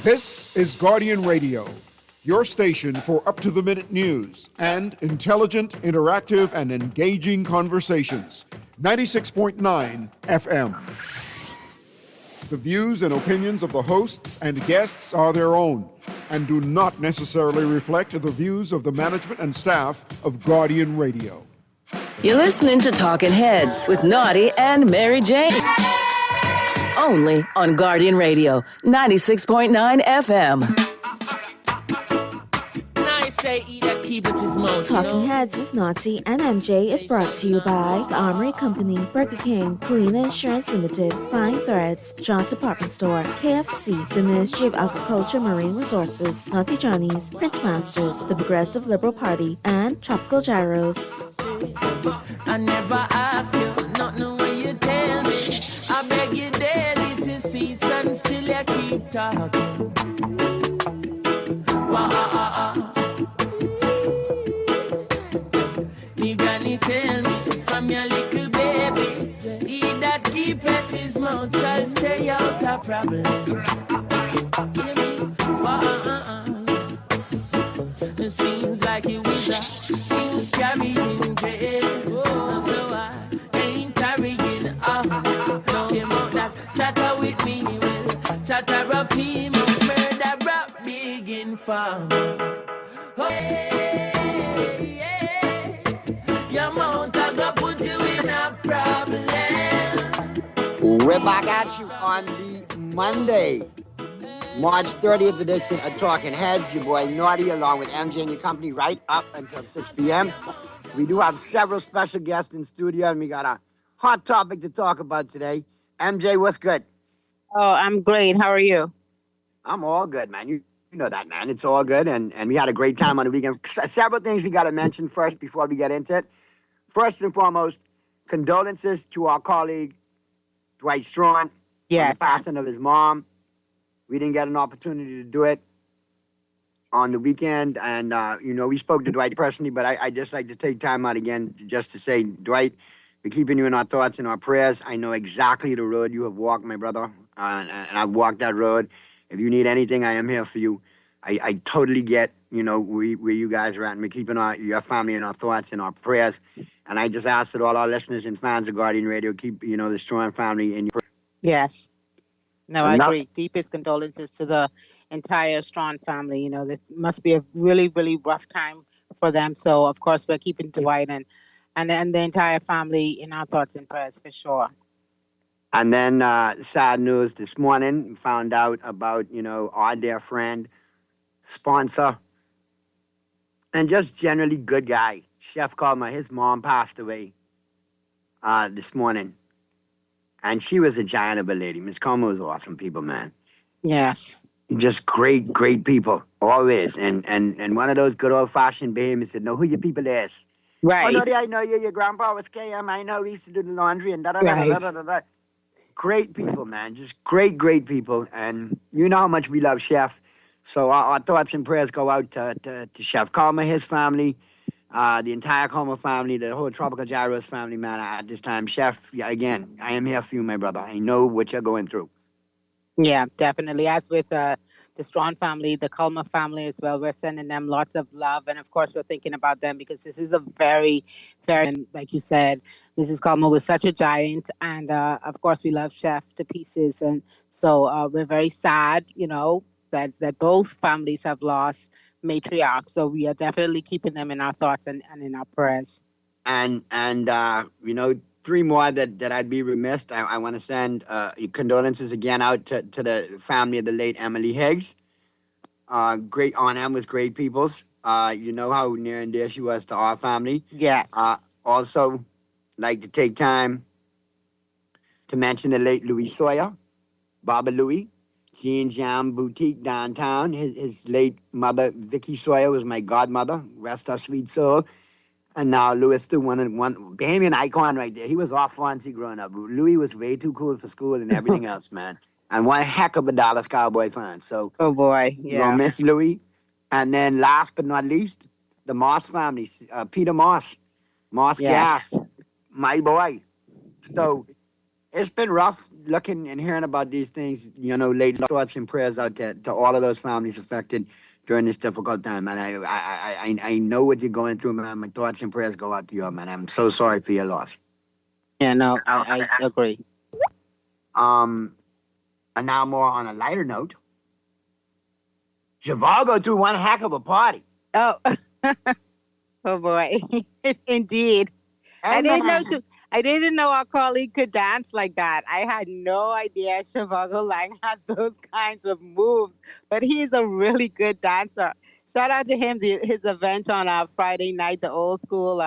This is Guardian Radio, your station for up-to-the-minute news and intelligent, interactive, and engaging conversations. 96.9 FM. The views and opinions of the hosts and guests are their own and do not necessarily reflect the views of the management and staff of Guardian Radio. You're listening to Talking Heads with Naughty and Mary Jane. Only on Guardian Radio, 96.9 FM. Talking Heads with Naughty and MJ is brought to you by The Armory Company, Burger King, Polina Insurance Limited, Fine Threads, John's Department Store, KFC, the Ministry of Agriculture Marine Resources, Naughty Johnny's, Prince Masters, the Progressive Liberal Party, and Tropical Gyros. I never ask you, nothing when you tell me. I beg you daily to cease and still you keep talking. Me granny tell me from your little baby, he that keep at his mouth shall stay out of problem. It seems like you was carrying jail, so I ain't carrying on. Say about that chatter with me, well, chatter of him, murder rap big in farm. Hey, your mouth I go put you in a problem. We're back at you on the Monday, March 30th edition of Talking Heads. Your boy Naughty along with MJ and your company right up until 6 p.m. We do have several special guests in studio and we got a hot topic to talk about today. MJ, what's good? Oh, I'm great. How are you? I'm all good, man. You know that, man. It's all good. And we had a great time on the weekend. Several things we got to mention first before we get into it. First and foremost, condolences to our colleague, Dwight Strawn, yes, on the passing of his mom. We didn't get an opportunity to do it on the weekend. And, we spoke to Dwight personally, but I just like to take time out again just to say, Dwight, we're keeping you in our thoughts and our prayers. I know exactly the road you have walked, my brother, and I've walked that road. If you need anything, I am here for you. I totally get, where you guys are at, and we're keeping your family in our thoughts and our prayers. And I just ask that all our listeners and fans of Guardian Radio keep, the Strawn family in your prayers. Yes. No, I agree. Deepest condolences to the entire Strawn family. This must be a really, really rough time for them. So, of course, we're keeping Dwight and the entire family in our thoughts and prayers for sure. And then sad news this morning, found out about, our dear friend, sponsor, and just generally good guy, Chef Kalma. His mom passed away this morning. And she was a giant of a lady. Miss Kalma was awesome people, man. Yes. Just great, great people, always. And one of those good old-fashioned behemoths that know who your people is. Right. Oh, no, I know you. Your grandpa was KM. I know we used to do the laundry and da-da-da-da-da-da-da. Great people, man. Just great, great people. And you know how much we love Chef. So our thoughts and prayers go out to Chef Kalma, his family, the entire Kalma family, the whole Tropical Gyros family, man, at this time. Chef, again, I am here for you, my brother. I know what you're going through. Yeah, definitely. As with the Strawn family, the Kalma family as well, we're sending them lots of love. And of course, we're thinking about them because this is a very, very, like you said, Mrs. Kalma was such a giant. And of course, we love Chef to pieces. And so we're very sad, that both families have lost matriarchs. So we are definitely keeping them in our thoughts and in our prayers. And three more that I'd be remiss. I want to send condolences again out to the family of the late Emily Higgs. Great on them with great peoples. You know how near and dear she was to our family. Yes. Also, like to take time to mention the late Louis Sawyer, Baba Louis, Jean Jam Boutique downtown. His late mother, Vicky Sawyer, was my godmother. Rest her sweet soul. And now Louis still one Bahamian icon right there. He was off fancy growing up. Louis was way too cool for school and everything else, man. And one heck of a Dallas Cowboy fan. So, oh boy, yeah. Gonna miss Louis. And then last but not least, the Moss family, Peter Moss, Moss Yeah. Gas, my boy. So It's been rough looking and hearing about these things, lately. Thoughts and prayers out to all of those families affected during this difficult time, man. I know what you're going through, man. My thoughts and prayers go out to you, man. I'm so sorry for your loss. Yeah, no, I agree. And now more on a lighter note. Zhivago threw one heck of a party. Oh, oh boy, indeed. I didn't know our colleague could dance like that. I had no idea Zhivago Lang had those kinds of moves, but he's a really good dancer. Shout out to him. His event on Friday night, the old school,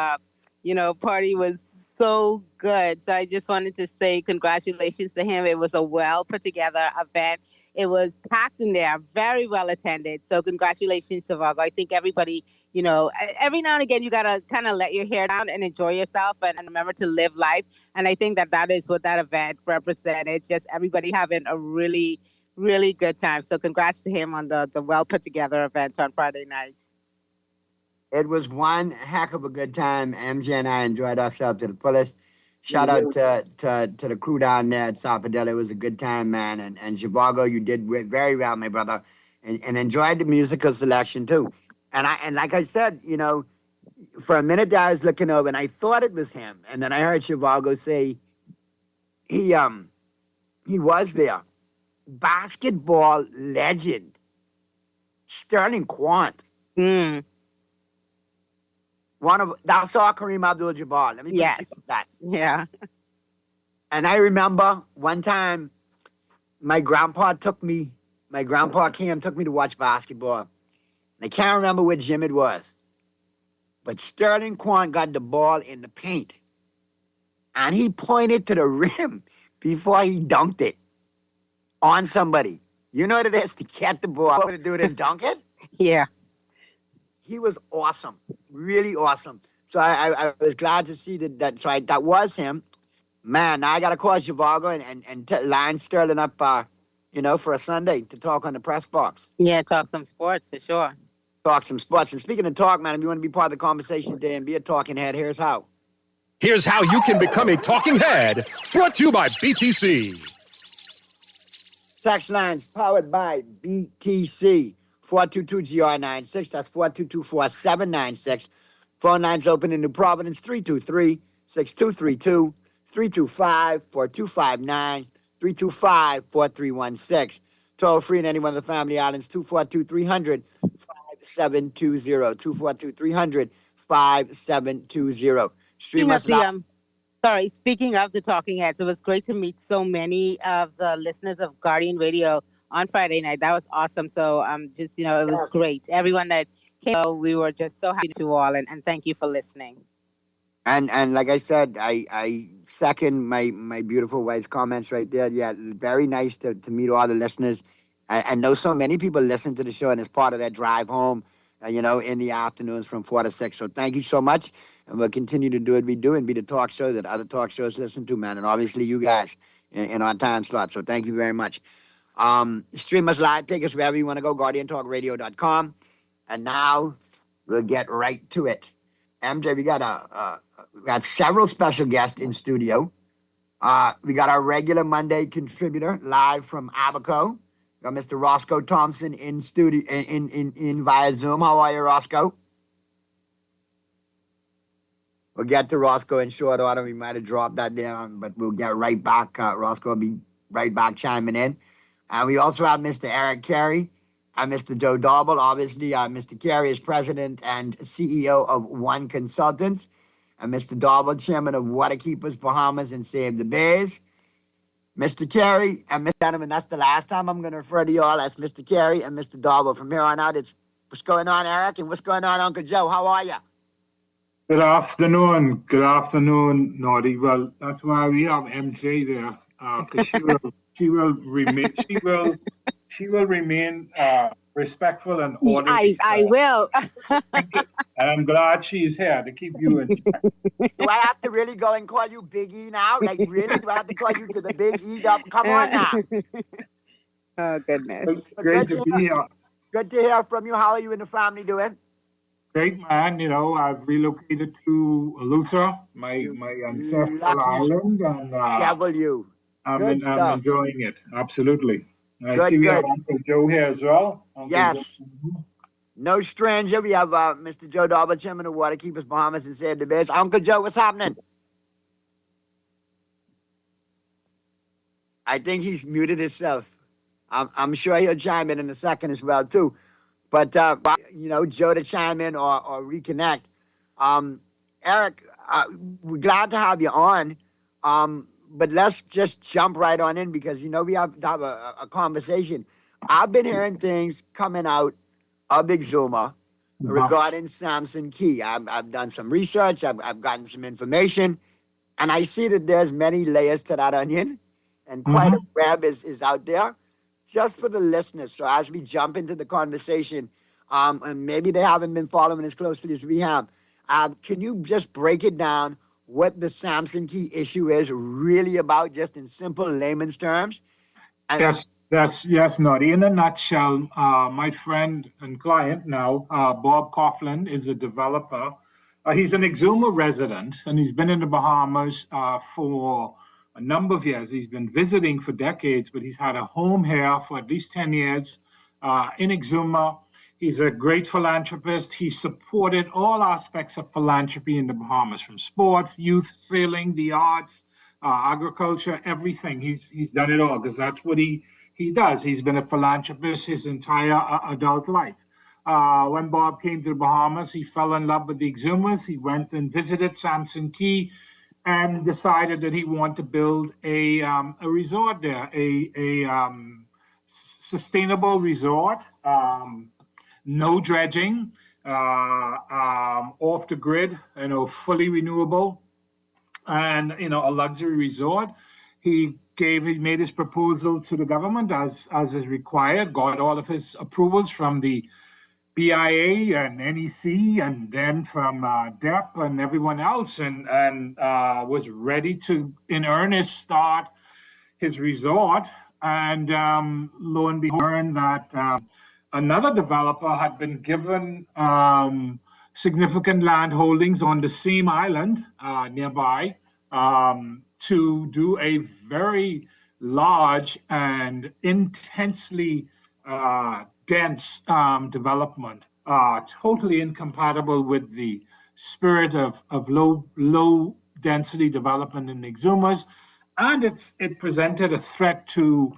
party was so good. So I just wanted to say congratulations to him. It was a well put together event. It was packed in there, very well attended. So congratulations, Zhivago. I think everybody, every now and again, you got to kind of let your hair down and enjoy yourself and remember to live life. And I think that is what that event represented, just everybody having a really, really good time. So congrats to him on the well put together event on Friday night. It was one heck of a good time. MJ and I enjoyed ourselves to the fullest. Shout out to the crew down there at Sapodilla. It was a good time, man. And Zhivago, you did very well, my brother, and enjoyed the musical selection too. And like I said, for a minute there I was looking over and I thought it was him, and then I heard Zhivago say he was there. Basketball legend Sterling Quant. That's all Kareem Abdul-Jabbar. Let me put that. Yeah. And I remember one time my grandpa took me to watch basketball. And I can't remember what gym it was. But Sterling Quant got the ball in the paint. And he pointed to the rim before he dunked it on somebody. You know what it is to get the ball, to do it and dunk it? Yeah. He was awesome, really awesome. So I was glad to see that was him. Man, now I got to call Zhivago and line Sterling up, for a Sunday to talk on the press box. Yeah, talk some sports for sure. Talk some sports. And speaking of talk, man, if you want to be part of the conversation today and be a talking head, here's how. Here's how you can become a talking head. Brought to you by BTC. Text lines powered by BTC. 422-GR96. That's 422-4796. Phone lines open in New Providence, 323-6232, 325-4259, 325-4316. Toll free in any one of the family islands, 242-300-5720, 242-300-5720. Speaking of the talking heads, it was great to meet so many of the listeners of Guardian Radio on Friday night. That was awesome. So it was great. Everyone that came, we were just so happy to all, and thank you for listening. And like I said, I second my beautiful wife's comments right there. Yeah, very nice to meet all the listeners. I know so many people listen to the show, and it's part of their drive home, in the afternoons from 4 to 6. So thank you so much. And we'll continue to do what we do and be the talk show that other talk shows listen to, man. And obviously you guys in our time slot. So thank you very much. Stream us live. Take us wherever you want to go. GuardianTalkRadio.com. And now we'll get right to it. MJ, we got several special guests in studio. We got our regular Monday contributor live from Abaco. We got Mr. Roscoe Thompson in studio in via Zoom. How are you, Roscoe? We'll get to Roscoe in short order. We might have dropped that down, but we'll get right back. Roscoe will be right back chiming in. And we also have Mr. Eric Carey and Mr. Joe Dauble. Obviously, Mr. Carey is president and CEO of One Consultants, and Mr. Dauble, chairman of Waterkeepers Bahamas and Save the Bears. Mr. Carey and Mr. Gentlemen, that's the last time I'm going to refer to you all as Mr. Carey and Mr. Dauble. From here on out, it's what's going on, Eric, and what's going on, Uncle Joe? How are you? Good afternoon, Naughty. Well, that's why we have MJ there, because she will remain respectful and orderly. I will. And I'm glad she's here to keep you in check. Do I have to really go and call you Big E now? Like, really? Do I have to call you to the Big E? Come on now. Oh, goodness. Great to be here. Good to hear from you. How are you and the family doing? Great man. You know, I've relocated to Luther, my You ancestral lucky island, and devil, you. Good I'm stuff. enjoying it. Absolutely. I see Good, we have good. Uncle Joe here as well. Uncle Yes. Joe. No stranger. We have Mr. Joe Darby, chairman of Waterkeepers Bahamas, and said the best. Uncle Joe, what's happening? I think he's muted himself. I'm sure he'll chime in a second as well too. But you know, Joe to chime in or reconnect. Eric, we're glad to have you on. But let's just jump right on in because you know we have to have a conversation. I've been hearing things coming out of Exuma regarding Samson Key. I've done some research. I've gotten some information, and I see that there's many layers to that onion, and quite a web is out there. Just for the listeners, so as we jump into the conversation, and maybe they haven't been following as closely as we have, can you just break it down what the Samson Key issue is really about, just in simple layman's terms? And Yes, Noddy. In a nutshell, my friend and client now, Bob Coughlin, is a developer. He's an Exuma resident, and he's been in the Bahamas for a number of years. He's been visiting for decades, but he's had a home here for at least 10 years in Exuma. He's a great philanthropist. He supported all aspects of philanthropy in the Bahamas, from sports, youth, sailing, the arts, agriculture, everything. He's done it all because that's what he does. He's been a philanthropist his entire adult life. When Bob came to the Bahamas, he fell in love with the Exumas. He went and visited Samson Key and decided that he wanted to build a resort there, a sustainable resort, no dredging, off the grid, fully renewable, and a luxury resort. He made his proposal to the government as is required, got all of his approvals from the BIA and NEC, and then from DEP and everyone else, and was ready to, in earnest, start his resort. And lo and behold, learned that another developer had been given significant land holdings on the same island nearby to do a very large and intensely dense development, totally incompatible with the spirit of low density development in Exumas, and it presented a threat to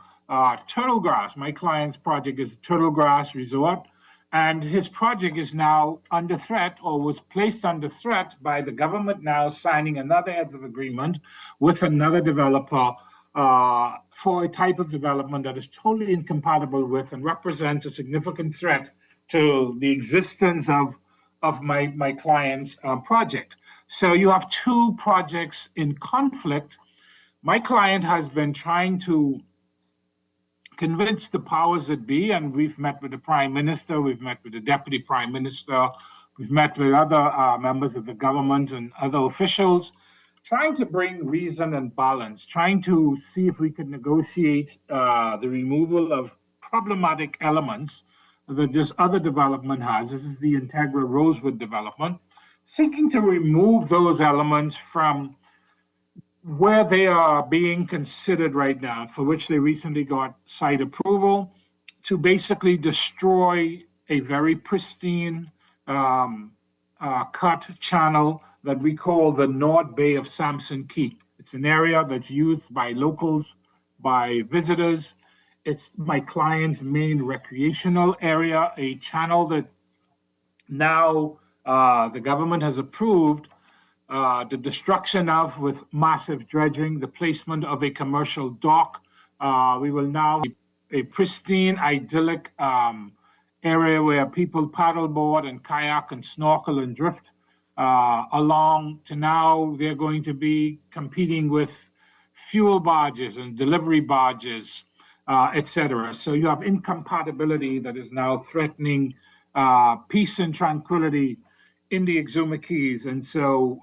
turtle grass. My client's project is a turtle grass resort, and his project is now under threat, or was placed under threat, by the government now signing another heads of agreement with another developer for a type of development that is totally incompatible with and represents a significant threat to the existence of my client's project. So you have two projects in conflict. My client has been trying to convince the powers that be, and we've met with the Prime Minister, we've met with the Deputy Prime Minister, we've met with other members of the government and other officials, trying to bring reason and balance, trying to see if we could negotiate the removal of problematic elements that this other development has. This is the Integra Rosewood development, seeking to remove those elements from where they are being considered right now, for which they recently got site approval, to basically destroy a very pristine cut channel that we call the North Bay of Samson Key. It's an area that's used by locals, by visitors. It's my client's main recreational area, a channel that now the government has approved the destruction of with massive dredging, the placement of a commercial dock. We will now have a pristine, idyllic area where people paddleboard and kayak and snorkel and drift along to now they're going to be competing with fuel barges and delivery barges, etc. So you have incompatibility that is now threatening peace and tranquility in the Exuma Keys. And so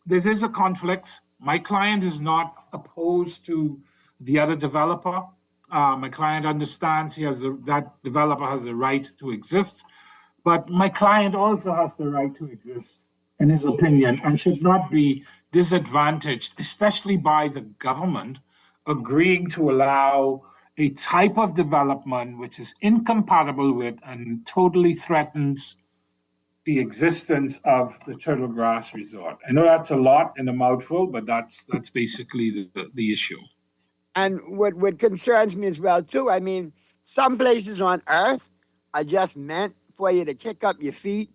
this is a conflict. My client is not opposed to the other developer. My client understands that developer has the right to exist, But my client also has the right to exist, in his opinion, and should not be disadvantaged, especially by the government agreeing to allow a type of development which is incompatible with and totally threatens the existence of the Turtle Grass Resort. I know that's a lot in a mouthful, but that's basically the issue. And what concerns me as well too, I mean, some places on earth are just meant for you to kick up your feet,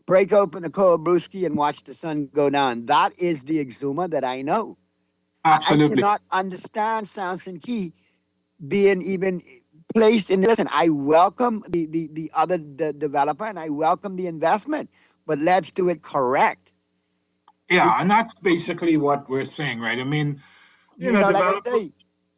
break open a cold brewski, and watch the sun go down. That is the Exuma that I know. I Absolutely. cannot understand Samson Key being even placed in. Listen, I welcome the other developer and I welcome the investment, but let's do it correct. Yeah, and that's basically what we're saying, right? I mean, You know, like I develop- say,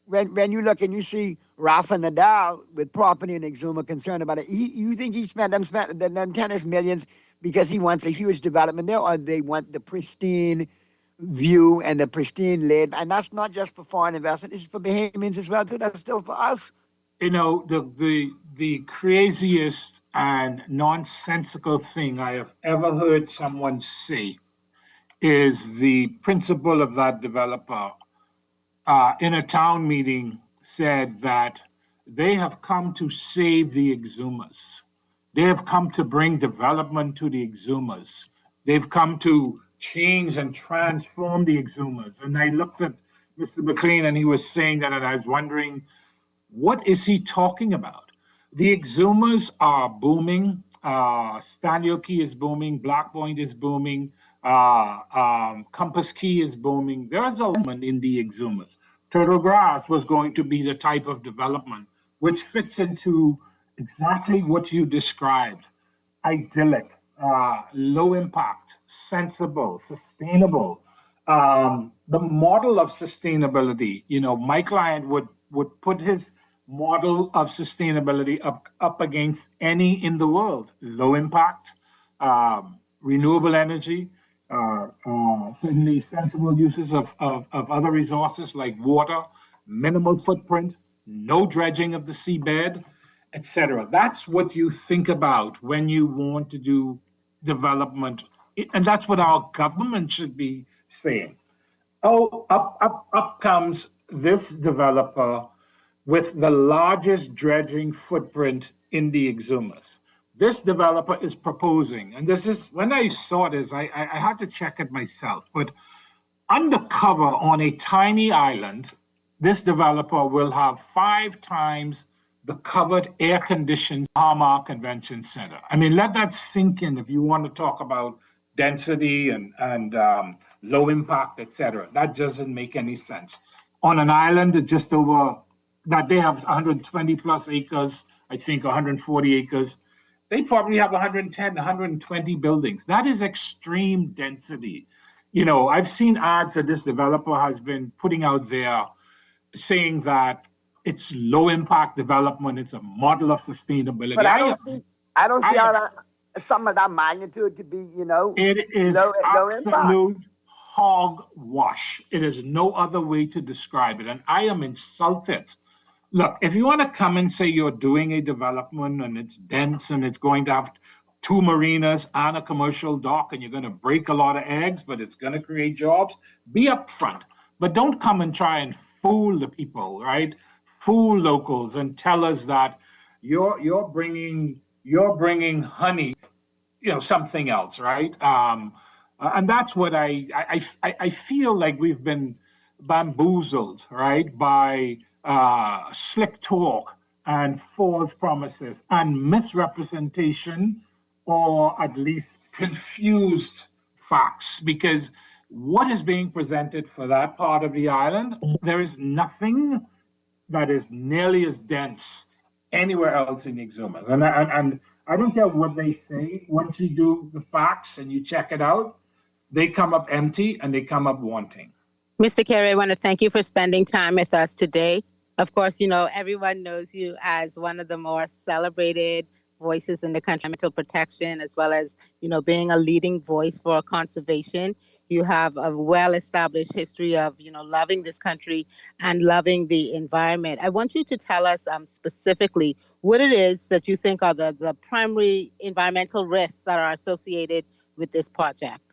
when you look and you see Rafa Nadal with property in Exuma concerned about it, you think he spent them tennis millions because he wants a huge development there, or they want the pristine view and the pristine lid, and that's not just for foreign investment; it's for Bahamians as well too. That's still for us. the craziest and nonsensical thing I have ever heard someone say is the principal of that developer in a town meeting said that they have come to save the Exumas. They have come to bring development to the Exumas. They've come to change and transform the Exumas. And I looked at Mr. McLean and he was saying that, and I was wondering, what is he talking about? The Exumas are booming. Staniel Key is booming. Black Point is booming. Compass Key is booming. There is a element in the Exumas. Turtle Grass was going to be the type of development which fits into exactly what you described: idyllic, low impact, sensible, sustainable. The model of sustainability, my client would put his model of sustainability up against any in the world: low impact, renewable energy, certainly sensible uses of other resources like water, minimal footprint, no dredging of the seabed, etc. That's what you think about when you want to do development, and that's what our government should be saying. Oh, up comes this developer with the largest dredging footprint in the Exumas. This developer is proposing, and this is, when I saw this, I had to check it myself, but undercover on a tiny island, this developer will have 5 times the covered air-conditioned Baha Convention Center. I mean, let that sink in if you want to talk about density and low impact, etc. That doesn't make any sense. On an island just over, that they have 120 plus acres, I think 140 acres, they probably have 110, 120 buildings. That is extreme density. I've seen ads that this developer has been putting out there saying that it's low impact development, it's a model of sustainability. But I don't see how that some of that magnitude could be, It is low impact. absolute hogwash. It is no other way to describe it. And I am insulted. Look, if you want to come and say you're doing a development and it's dense and it's going to have 2 marinas and a commercial dock and you're going to break a lot of eggs, but it's going to create jobs, be upfront. But don't come and try and fool the people, right? Fool locals and tell us that you're bringing honey, something else, right? And that's what I feel like we've been bamboozled, right, by slick talk and false promises and misrepresentation, or at least confused facts. Because what is being presented for that part of the island, there is nothing that is nearly as dense anywhere else in the Exumas. And I don't care what they say. Once you do the facts and you check it out, they come up empty and they come up wanting. Mr. Carey, I want to thank you for spending time with us today. Of course, everyone knows you as one of the more celebrated voices in the country, environmental protection, as well as, being a leading voice for conservation. You have a well-established history of, loving this country and loving the environment. I want you to tell us specifically what it is that you think are the primary environmental risks that are associated with this project.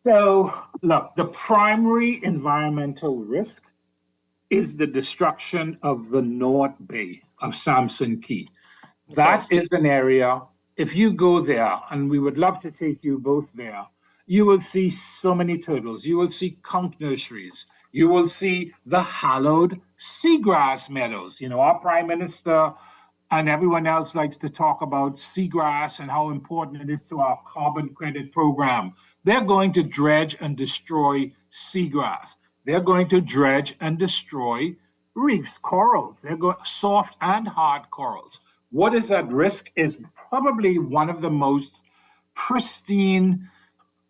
So, look, the primary environmental risk is the destruction of the North Bay of Samson Key. That is an area, if you go there, and we would love to take you both there, you will see so many turtles. You will see conch nurseries. You will see the hallowed seagrass meadows. Our Prime Minister and everyone else likes to talk about seagrass and how important it is to our carbon credit program. They're going to dredge and destroy seagrass. They're going to dredge and destroy reefs, corals. They're going soft and hard corals. What is at risk is probably one of the most pristine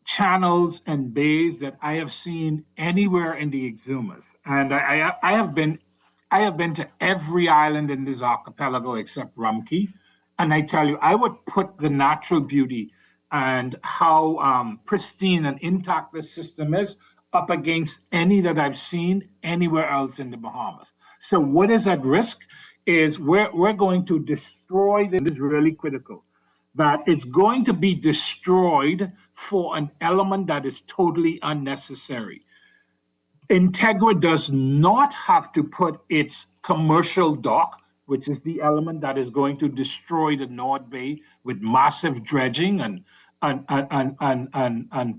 channels and bays that I have seen anywhere in the Exumas. And I have been to every island in this archipelago except Rumkey. And I tell you, I would put the natural beauty and how pristine and intact this system is up against any that I've seen anywhere else in the Bahamas. So what is at risk is we're going to destroy them. This is really critical, that it's going to be destroyed for an element that is totally unnecessary. Integra does not have to put its commercial dock, which is the element that is going to destroy the North Bay with massive dredging and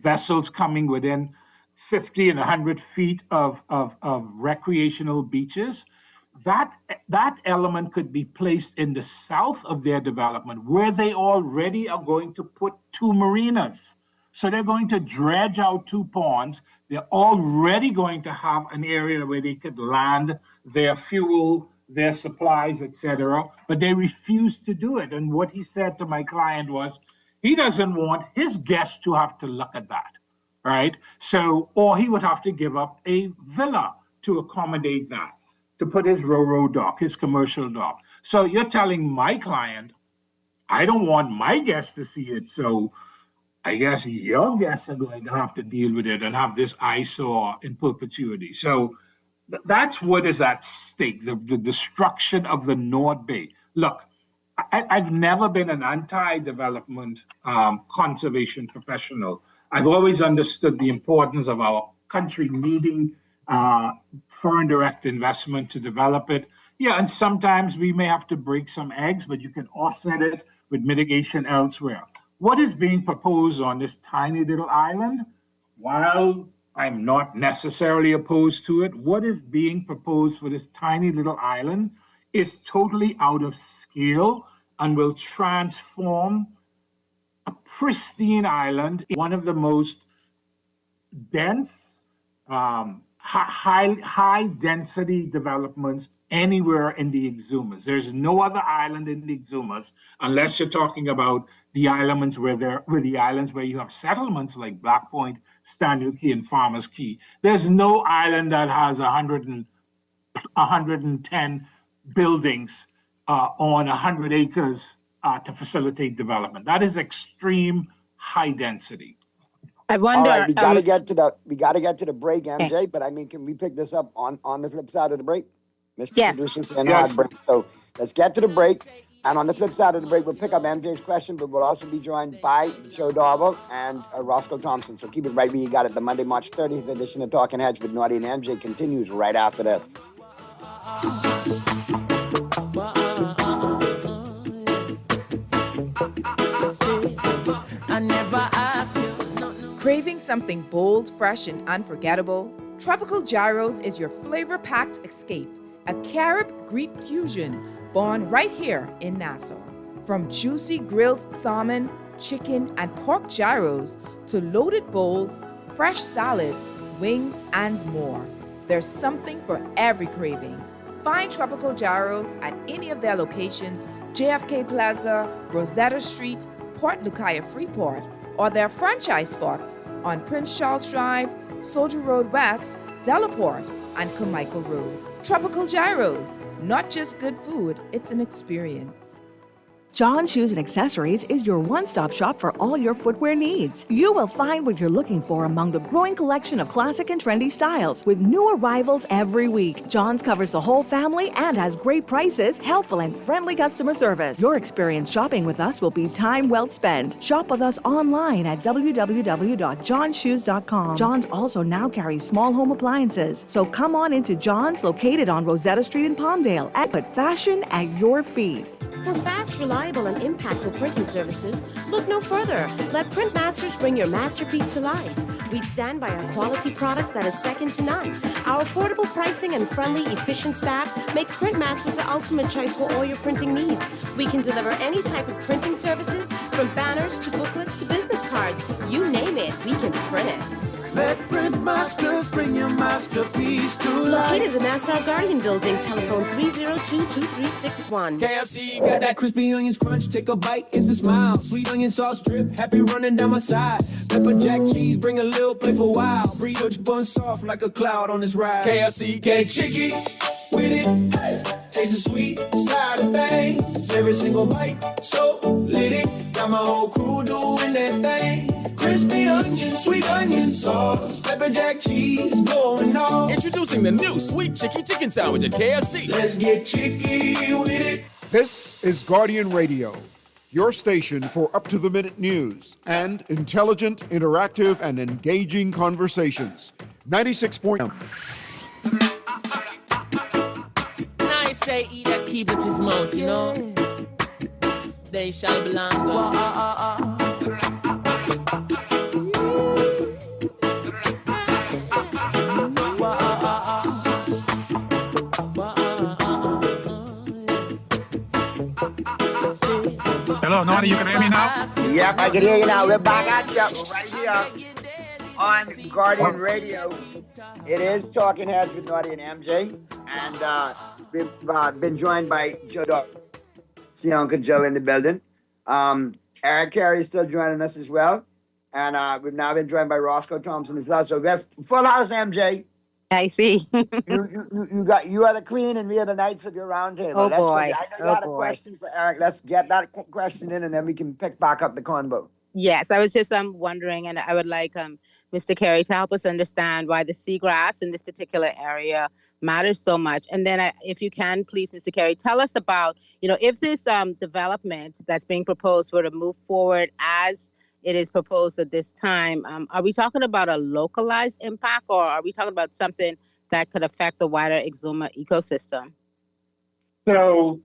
vessels coming within 50 and 100 feet of recreational beaches. That element could be placed in the south of their development, where they already are going to put 2 marinas. So they're going to dredge out 2 ponds. They're already going to have an area where they could land their fuel, their supplies, etc. But they refuse to do it. And what he said to my client was, he doesn't want his guests to have to look at that, right? So, or he would have to give up a villa to accommodate that, to put his ro-ro dock, his commercial dock. So you're telling my client, I don't want my guests to see it, so I guess your guests are going to have to deal with it and have this eyesore in perpetuity. So that's what is at stake, the destruction of the North Bay. Look, I've never been an anti-development conservation professional. I've always understood the importance of our country needing foreign direct investment to develop it. Yeah, and sometimes we may have to break some eggs, but you can offset it with mitigation elsewhere. What is being proposed on this tiny little island, while I'm not necessarily opposed to it, what is being proposed for this tiny little island is totally out of scale and will transform a pristine island, one of the most dense, high density developments anywhere in the Exumas. There's no other island in the Exumas, unless you're talking about the islands where you have settlements like Black Point, Stanley Key, and Farmers Key. There's no island that has 110 buildings on 100 acres to facilitate development. That is extreme high density. I wonder. All right, we got to get to the break, MJ. But I mean, can we pick this up on the flip side of the break, Mr. Yes. Producer saying hard break. So let's get to the break, and on the flip side of the break, we'll pick up MJ's question, but we'll also be joined by Joe Darbo and Roscoe Thompson. So keep it right where you got it. The Monday, March 30th edition of Talking Heads with Naughty and MJ continues right after this. I never asked you. Craving something bold, fresh, and unforgettable? Tropical Gyros is your flavor-packed escape, a Carib-Greek fusion born right here in Nassau. From juicy grilled salmon, chicken, and pork gyros to loaded bowls, fresh salads, wings, and more, there's something for every craving. Find Tropical Gyros at any of their locations, JFK Plaza, Rosetta Street, Port Lucaya Freeport, or their franchise spots on Prince Charles Drive, Soldier Road West, Delaport, and Carmichael Road. Tropical Gyros, not just good food, it's an experience. John Shoes and Accessories is your one-stop shop for all your footwear needs. You will find what you're looking for among the growing collection of classic and trendy styles with new arrivals every week. John's covers the whole family and has great prices, helpful and friendly customer service. Your experience shopping with us will be time well spent. Shop with us online at www.johnshoes.com. John's also now carries small home appliances. So come on into John's, located on Rosetta Street in Palmdale, and put fashion at your feet. For fast, reliable, and impactful printing services, look no further. Let Printmasters bring your masterpiece to life. We stand by our quality products that is second to none. Our affordable pricing and friendly, efficient staff makes Printmasters the ultimate choice for all your printing needs. We can deliver any type of printing services, from banners to booklets to business cards. You name it, we can print it. Let Printmasters bring your masterpiece to life. Located in the Nassau Guardian Building, telephone 302-2361. KFC got that crispy onions crunch, take a bite, it's a smile. Sweet onion sauce drip, happy running down my side. Pepper jack cheese, bring a little playful wow. Brioche bun soft like a cloud on this ride. KFC, get chicky with it, hey. Taste the sweet side of things. Every single bite, so lit it. Got my whole crew doing that thing. Crispy onion, sweet onion sauce, pepper jack cheese going on. Introducing the new Sweet Chicky Chicken Sandwich at KFC. Let's get chicky with it. This is Guardian Radio, your station for up-to-the-minute news and intelligent, interactive, and engaging conversations. 96.9. Nice say he that keepeth his mouth, you know. They shall belong God. Hello, Naughty, you can hear me now? Yep, I can hear you now. We're back at you right here on Guardian Radio. It is Talking Heads with Naughty and MJ. And we've been joined by Joe Dog. See Uncle Joe in the building. Eric Carey is still joining us as well. And we've now been joined by Roscoe Thompson as well. So we have full house, MJ. I see. you are the queen and we are the knights of your round table. Oh, boy. I know you had a question for Eric. Let's get that question in and then we can pick back up the convo. Yes, I was just wondering, and I would like Mr. Carey to help us understand why the seagrass in this particular area matters so much. And then if you can, please, Mr. Carey, tell us about, if this development that's being proposed were to move forward as it is proposed at this time, are we talking about a localized impact, or are we talking about something that could affect the wider Exuma ecosystem? So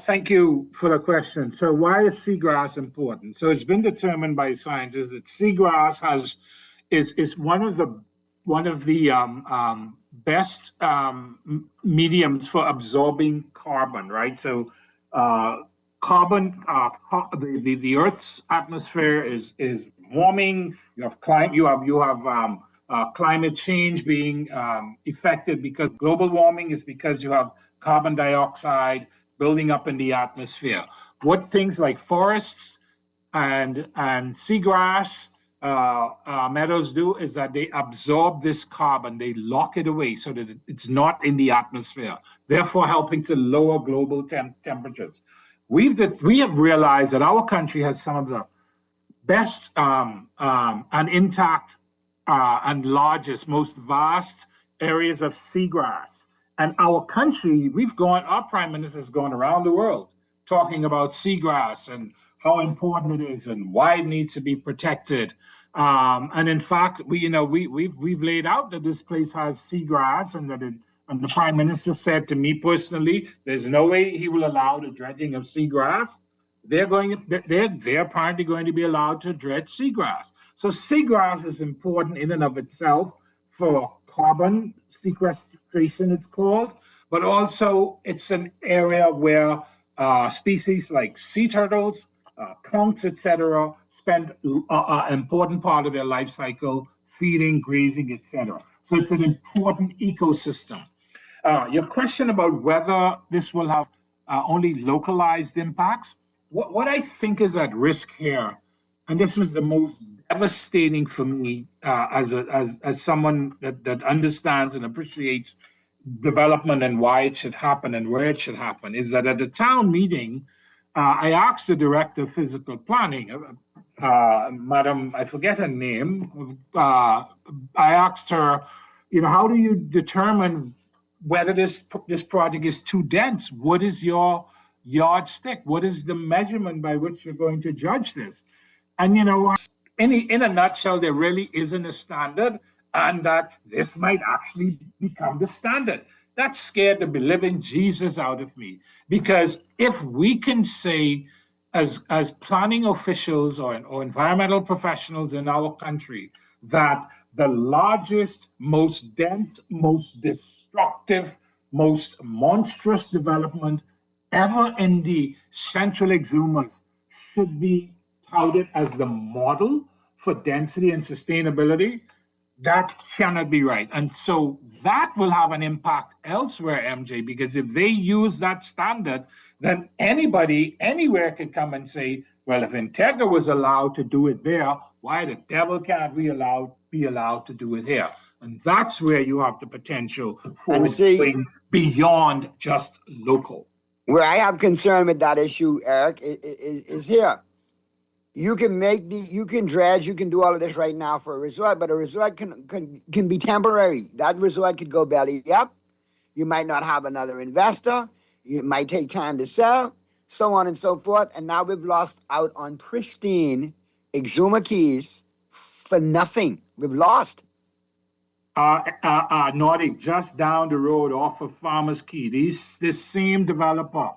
thank you for the question. So why is seagrass important? So it's been determined by scientists that seagrass is one of the best mediums for absorbing carbon, right? So carbon, the Earth's atmosphere is warming. You have climate change being affected because global warming is because you have carbon dioxide building up in the atmosphere. What things like forests and seagrass meadows do is that they absorb this carbon, they lock it away so that it's not in the atmosphere, therefore helping to lower global temperatures. We have realized that our country has some of the best and intact and largest, most vast areas of seagrass. And our country, our prime minister has gone around the world talking about seagrass and how important it is and why it needs to be protected. And in fact, we've laid out that this place has seagrass and and the prime minister said to me personally, there's no way he will allow the dredging of seagrass. They're apparently going to be allowed to dredge seagrass. So seagrass is important in and of itself for carbon sequestration, it's called, but also it's an area where species like sea turtles, conchs, etc., spend an important part of their life cycle feeding, grazing, etc. So it's an important ecosystem. Your question about whether this will have only localized impacts, what I think is at risk here, and this was the most devastating for me as someone that understands and appreciates development and why it should happen and where it should happen, is that at the town meeting, I asked the director of physical planning, Madam, I forget her name. I asked her, how do you determine whether this project is too dense? What is your yardstick? What is the measurement by which you're going to judge this? And in a nutshell, there really isn't a standard, and that this might actually become the standard. That scared the living Jesus out of me, because if we can say, as planning officials or environmental professionals in our country, that the largest, most dense, most destructive, most monstrous development ever in the central exumas should be touted as the model for density and sustainability, that cannot be right. And so that will have an impact elsewhere, MJ, because if they use that standard, then anybody anywhere could come and say, well, if Integra was allowed to do it there, why the devil can't we be allowed to do it here? And that's where you have the potential for going beyond just local. Where I have concern with that issue, Eric, is here. You can dredge, you can do all of this right now for a resort, but a resort can be temporary. That resort could go belly up. You might not have another investor. It might take time to sell, so on and so forth. And now we've lost out on pristine Exuma Keys for nothing. We've lost. Naughty, just down the road off of Farmers Key, this same developer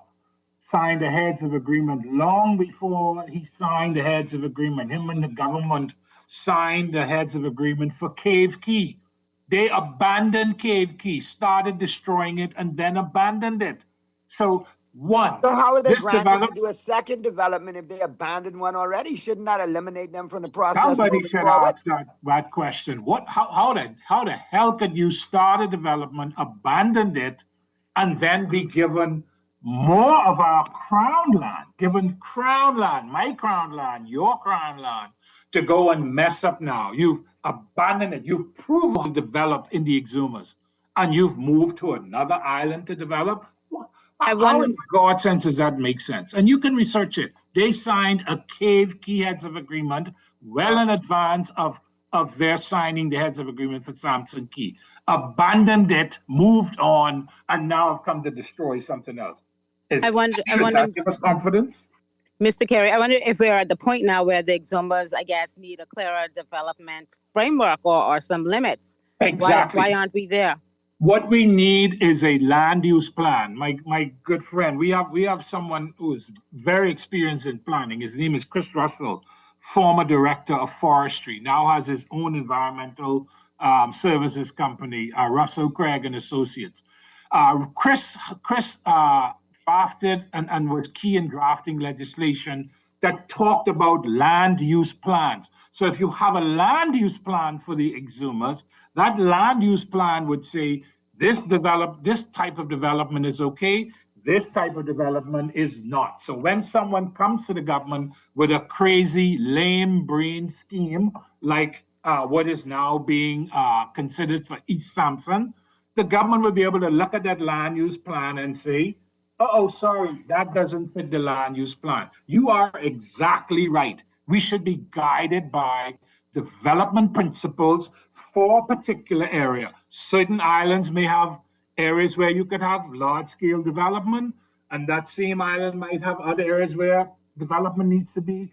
signed a heads of agreement long before he signed the heads of agreement. Him and the government signed the heads of agreement for Cave Key. They abandoned Cave Key, started destroying it, and then abandoned it. So how are they granted to do a second development if they abandoned one already? Shouldn't that eliminate them from the process? Somebody should ask that question. How the hell could you start a development, abandon it, and then be given more of our crown land, given crown land, my crown land, your crown land, to go and mess up now? You've abandoned it. You've proven to develop in the Exumas, and you've moved to another island to develop. How in God's sense does that make sense? And you can research it. They signed a Cave Key heads of agreement well in advance of their signing the heads of agreement for Samson Key. Abandoned it, moved on, and now have come to destroy something else. Should that give us confidence? Mr. Carey, I wonder if we're at the point now where the Exumas, I guess, need a clearer development framework or some limits. Exactly. Why aren't we there? What we need is a land use plan. My good friend, we have someone who is very experienced in planning. His name is Chris Russell, former director of forestry, now has his own environmental services company, Russell Craig and Associates. Chris drafted and was key in drafting legislation that talked about land use plans. So if you have a land use plan for the Exumas, that land use plan would say this type of development is okay, this type of development is not. So when someone comes to the government with a crazy, lame brain scheme like what is now being considered for East Sampson, the government will be able to look at that land use plan and say, sorry, that doesn't fit the land use plan. You are exactly right. We should be guided by development principles for a particular area. Certain islands may have areas where you could have large-scale development, and that same island might have other areas where development needs to be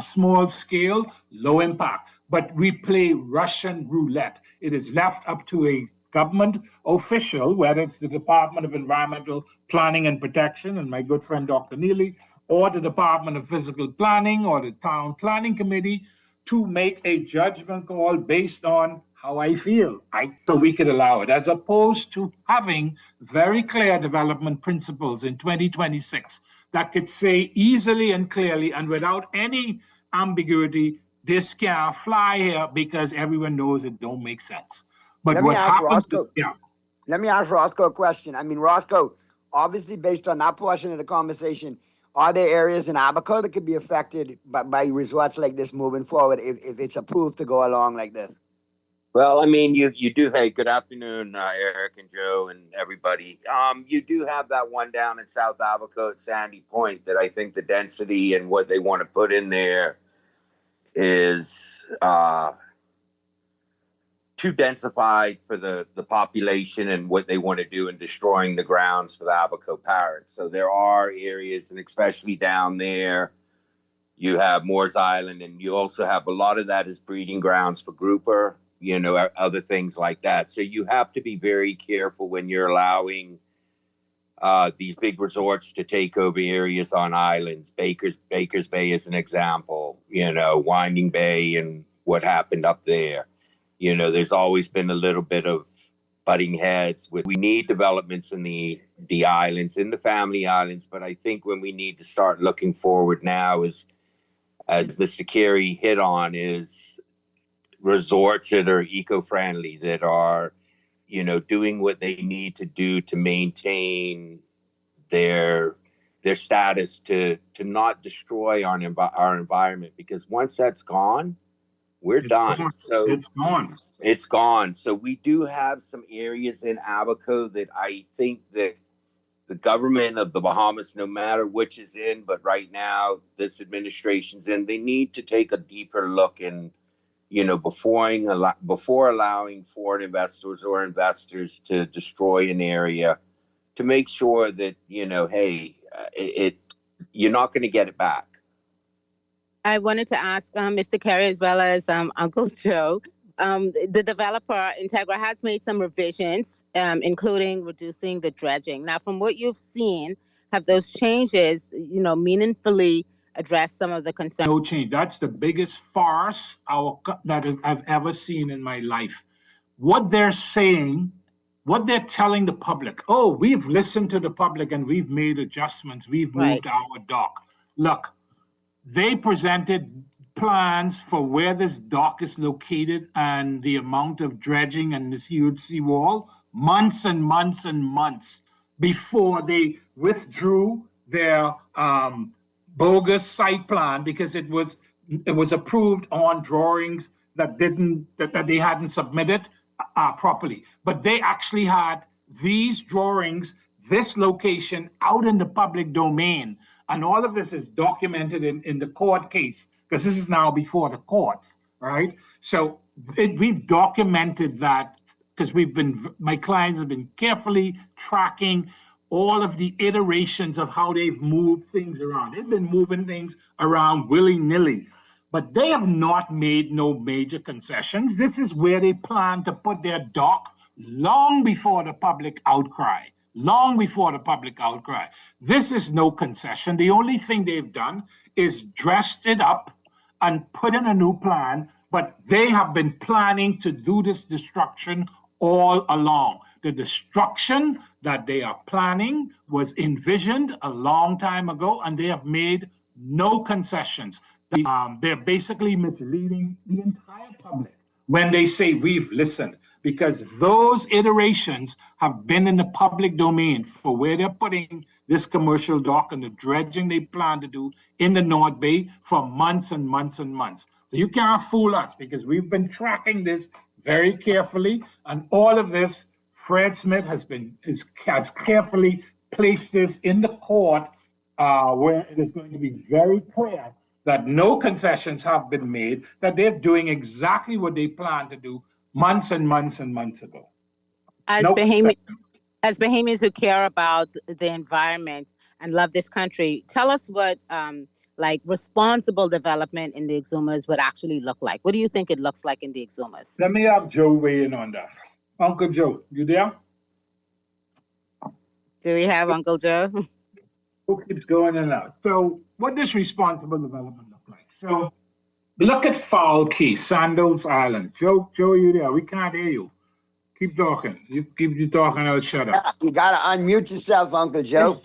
small scale, low impact. But we play Russian roulette. It is left up to a government official, whether it's the Department of Environmental Planning and Protection, and my good friend Dr. Neely, or the Department of Physical Planning or the Town Planning Committee, to make a judgment call based on how I feel, so we could allow it, as opposed to having very clear development principles in 2026 that could say easily and clearly and without any ambiguity, this can't fly here because everyone knows it don't make sense. But Let me ask Roscoe a question. I mean, Roscoe, obviously based on that portion of the conversation, are there areas in Abaco that could be affected by resorts like this moving forward if it's approved to go along like this? Well, I mean, you do. Hey, good afternoon, Eric and Joe and everybody. You do have that one down in South Abaco at Sandy Point that I think the density and what they want to put in there is too densified for the population and what they want to do in destroying the grounds for the Abaco parrots. So there are areas, and especially down there, you have Moores Island, and you also have a lot of that is breeding grounds for grouper, other things like that. So you have to be very careful when you're allowing these big resorts to take over areas on islands. Baker's Bay is an example, Winding Bay and what happened up there. There's always been a little bit of butting heads. We need developments in the islands, in the family islands, but I think when we need to start looking forward now is, as Mr. Carey hit on, is resorts that are eco-friendly, that are, doing what they need to do to maintain their status, to not destroy our environment, because once that's gone, we're done. So it's gone. So we do have some areas in Abaco that I think that the government of the Bahamas, no matter which is in, but right now this administration's in, they need to take a deeper look in, before allowing foreign investors or investors to destroy an area, to make sure that, hey, you're not going to get it back. I wanted to ask Mr. Carey as well as Uncle Joe. The developer, Integra, has made some revisions, including reducing the dredging. Now, from what you've seen, have those changes, meaningfully addressed some of the concerns? No change. That's the biggest farce I've ever seen in my life. What they're saying, what they're telling the public, we've listened to the public and we've made adjustments. We've moved our dock. Look, they presented plans for where this dock is located and the amount of dredging and this huge seawall months and months and months before they withdrew their bogus site plan, because it was approved on drawings that they hadn't submitted properly. But they actually had these drawings, this location, out in the public domain. And all of this is documented in the court case, because this is now before the courts, right? So we've documented that, because my clients have been carefully tracking all of the iterations of how they've moved things around. They've been moving things around willy-nilly, but they have not made no major concessions. This is where they plan to put their dock long before the public outcry. This is no concession. The only thing they've done is dressed it up and put in a new plan, but they have been planning to do this destruction all along. The destruction that they are planning was envisioned a long time ago, and they have made no concessions. They're basically misleading the entire public when they say we've listened, because those iterations have been in the public domain for where they're putting this commercial dock and the dredging they plan to do in the North Bay for months and months and months. So you can't fool us, because we've been tracking this very carefully, and all of this, Fred Smith has carefully placed this in the court, where it is going to be very clear that no concessions have been made, that they're doing exactly what they planned to do months and months and months ago. As Bahamians who care about the environment and love this country, tell us what responsible development in the Exumas would actually look like. What do you think it looks like in the Exumas? Let me have Joe weigh in on that. Uncle Joe, you there? Do we have Uncle Joe? Who keeps going in and out? So what does responsible development look like? So look at Foul Key, Sandals Island. Joe, you there? We can't hear you. Keep talking. You talking, I'll shut up. You gotta unmute yourself, Uncle Joe.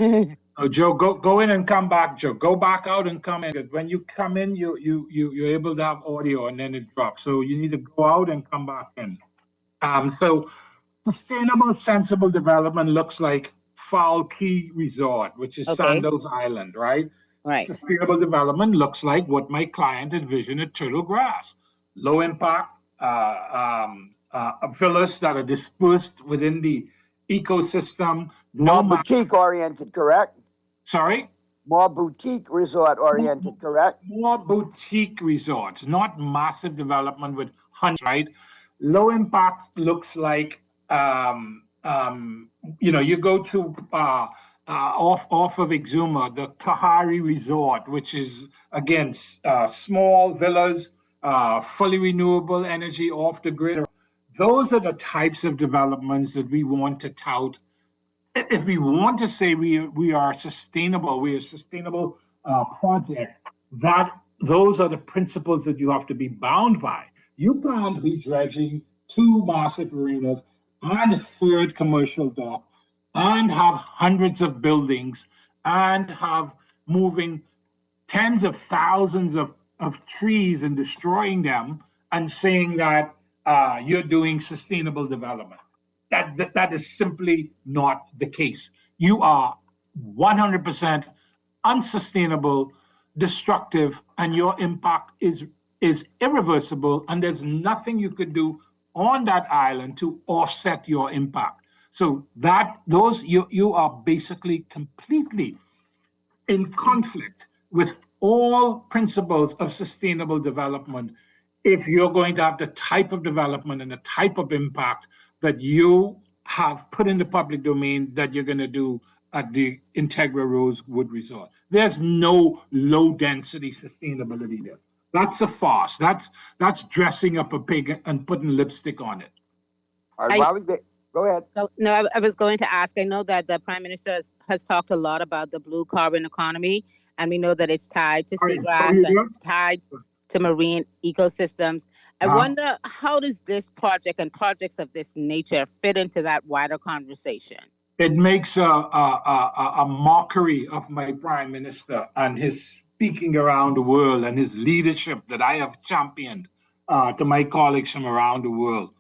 Oh, Joe, go in and come back, Joe. Go back out and come in. When you come in, you're able to have audio, and then it drops. So you need to go out and come back in. So sustainable, sensible development looks like Foul Key Resort, which is Sandals Island, right? Right. Sustainable development looks like what my client envisioned at Turtle Grass. Low impact, villas that are dispersed within the ecosystem. More boutique oriented, correct? Sorry? More boutique resort oriented, correct? More boutique resorts, not massive development with hundreds, right? Low impact looks like, you go to off of Exuma, the Kahari Resort, which is, again, small villas, fully renewable energy off the grid. Those are the types of developments that we want to tout. If we want to say we are sustainable, we are a sustainable project, those are the principles that you have to be bound by. You can't be dredging 2 massive marinas and a 3rd commercial dock and have hundreds of buildings and have moving tens of thousands of trees and destroying them and saying that you're doing sustainable development. That is simply not the case. You are 100% unsustainable, destructive, and your impact is irreversible, and there's nothing you could do on that island to offset your impact. So you are basically completely in conflict with all principles of sustainable development if you're going to have the type of development and the type of impact that you have put in the public domain that you're going to do at the Integra Rosewood Resort. There's no low density sustainability there. That's a farce. That's dressing up a pig and putting lipstick on it. All right, go ahead. No, I was going to ask. I know that the Prime Minister has talked a lot about the blue carbon economy, and we know that it's tied to seagrass and tied to marine ecosystems. I wonder, how does this project and projects of this nature fit into that wider conversation? It makes a mockery of my Prime Minister and his speaking around the world and his leadership that I have championed to my colleagues from around the world.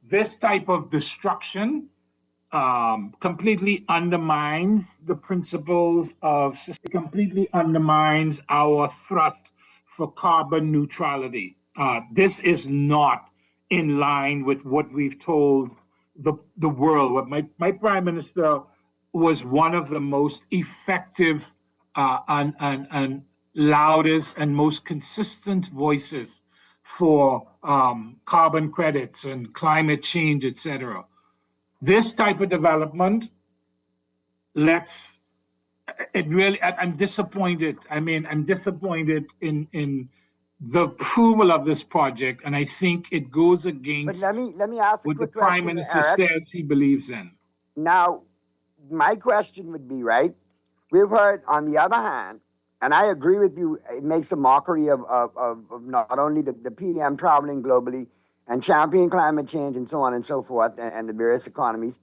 This type of destruction completely undermines the principles of, completely undermines our thrust for carbon neutrality. This is not in line with what we've told the world. What my Prime Minister was one of the most effective and loudest and most consistent voices for carbon credits and climate change, etc. This type of development I'm disappointed. I'm disappointed in the approval of this project, and I think it goes against let me ask what the Prime Minister says he believes in. Now, my question would be, right, we've heard, on the other hand, and I agree with you, it makes a mockery of not only the PM traveling globally and championing climate change and so on and so forth, and the various economies.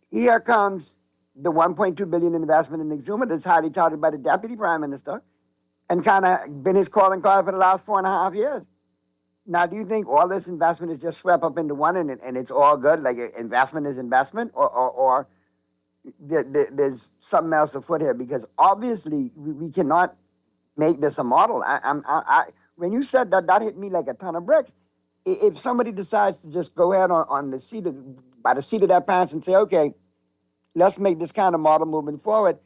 Here comes the $1.2 billion investment in Exuma that's highly touted by the Deputy Prime Minister and kind of been his calling card for the last 4.5 years. Now, do you think all this investment is just swept up into one and it's all good, like investment is investment, or there's something else afoot here? Because obviously we cannot make this a model. When you said that hit me like a ton of bricks. If somebody decides to just go ahead by the seat of their pants and say, okay, let's make this kind of model moving forward,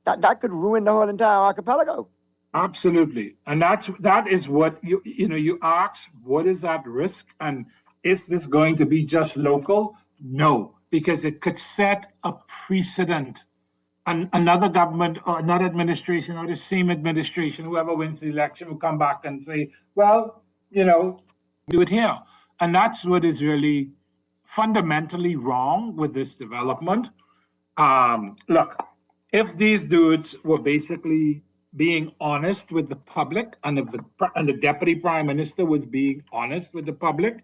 that could ruin the whole entire archipelago. Absolutely. And that is what you ask, what is at risk? And is this going to be just local? No, because it could set a precedent. And another government or another administration or the same administration, whoever wins the election, will come back and say, well, do it here. And that's what is really fundamentally wrong with this development. Look, if these dudes were basically being honest with the public, and the Deputy Prime Minister was being honest with the public,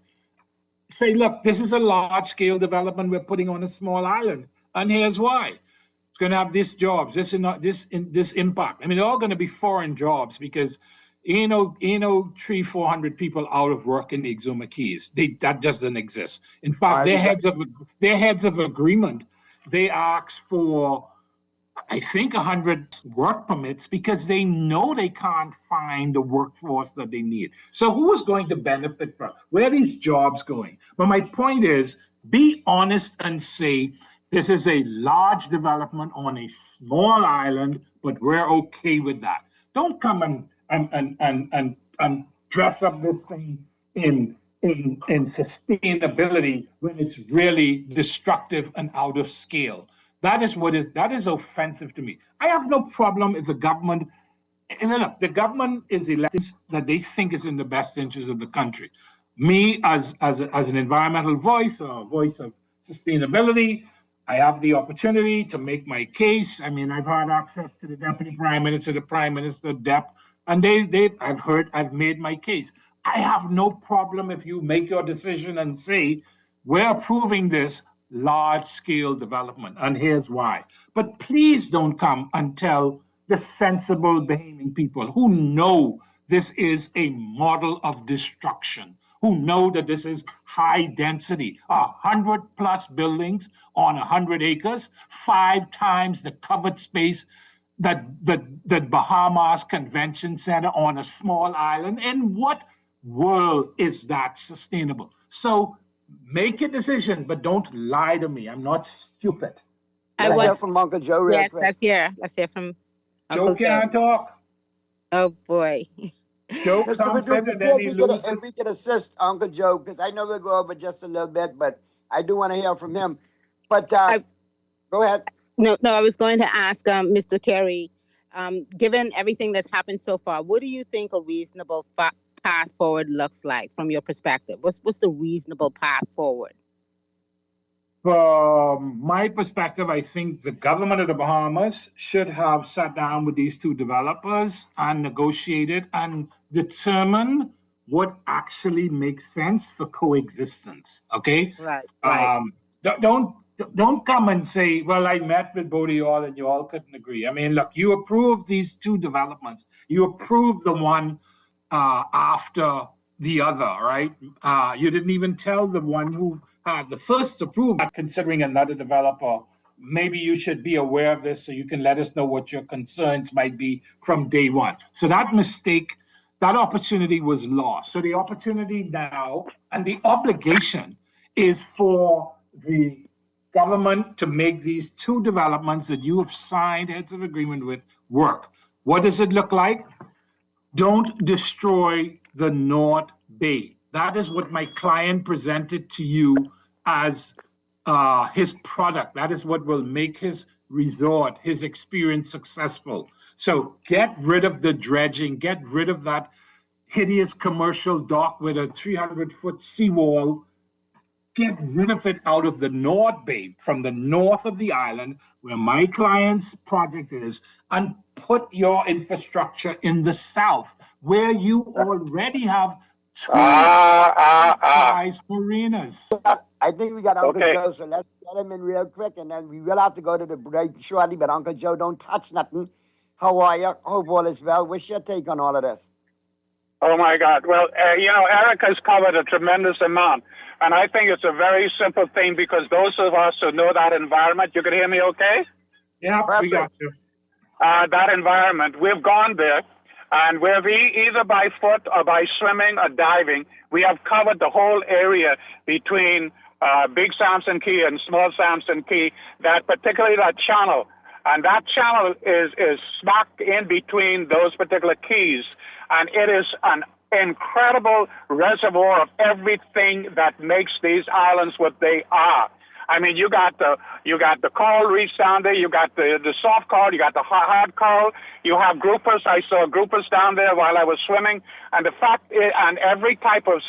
say, look, this is a large-scale development we're putting on a small island, and here's why. It's going to have these jobs, this impact. They're all going to be foreign jobs because 300-400 people out of work in the Exuma Keys. That doesn't exist. In fact, their heads of agreement, they ask for I think 100 work permits because they know they can't find the workforce that they need. So who is going to benefit from? Where are these jobs going? But my point is, be honest and say, this is a large development on a small island, but we're okay with that. Don't come and dress up this thing in sustainability when it's really destructive and out of scale. That is offensive to me. I have no problem if the government, and look, the government is elected that they think is in the best interest of the country. Me as an environmental voice, or a voice of sustainability, I have the opportunity to make my case. I mean, I've had access to the Deputy Prime Minister, the Prime Minister, DEP, and I've made my case. I have no problem if you make your decision and say, we're approving this large-scale development, and here's why. But please don't come and tell the sensible behaving people who know this is a model of destruction, who know that this is high density, 100+ buildings on 100 acres, 5 times the covered space that Bahamas Convention Center on a small island. In what world is that sustainable? So make a decision, but don't lie to me. I'm not stupid. Let's hear from Uncle Joe real quick. Let's hear from Joe Uncle can't talk. Oh, boy. Joe Mr. comes Producer, in and then he loses. if we could assist Uncle Joe, because I know we'll go over just a little bit, but I do want to hear from him. But go ahead. No, I was going to ask Mr. Carey, given everything that's happened so far, what do you think a reasonable path forward looks like from your perspective? What's the reasonable path forward? From my perspective, I think the government of the Bahamas should have sat down with these two developers and negotiated and determined what actually makes sense for coexistence. Okay? Right. Don't come and say, well, I met with both of you all and you all couldn't agree. I mean, look, you approved these two developments. You approved the one after the other, right? You didn't even tell the one who had the first approval, considering another developer. Maybe you should be aware of this so you can let us know what your concerns might be from day one. So that mistake, that opportunity was lost. So the opportunity now and the obligation is for the government to make these two developments that you have signed heads of agreement with work. What does it look like? Don't destroy the North Bay. That is what my client presented to you as his product. That is what will make his resort, his experience successful. So get rid of the dredging, get rid of that hideous commercial dock with a 300-foot seawall. Get rid of it out of the North Bay, from the north of the island, where my client's project is, and put your infrastructure in the south, where you already have size marinas. I think we got Uncle Joe, so let's get him in real quick, and then we will have to go to the break shortly. But Uncle Joe, don't touch nothing. How are you? Hope all is well. What's your take on all of this? Oh, my God. Well, Eric has covered a tremendous amount. And I think it's a very simple thing, because those of us who know that environment, you can hear me okay? Yeah, we got you. That environment, we've gone there, and we've either by foot or by swimming or diving, we have covered the whole area between Big Samson Key and Small Samson Key, particularly that channel. And that channel is smack in between those particular keys, and it is an incredible reservoir of everything that makes these islands what they are. I mean, you got the coral reefs down there, you got the soft coral, you got the hard coral, you have groupers. I saw groupers down there while I was swimming, and the fact is, and every type of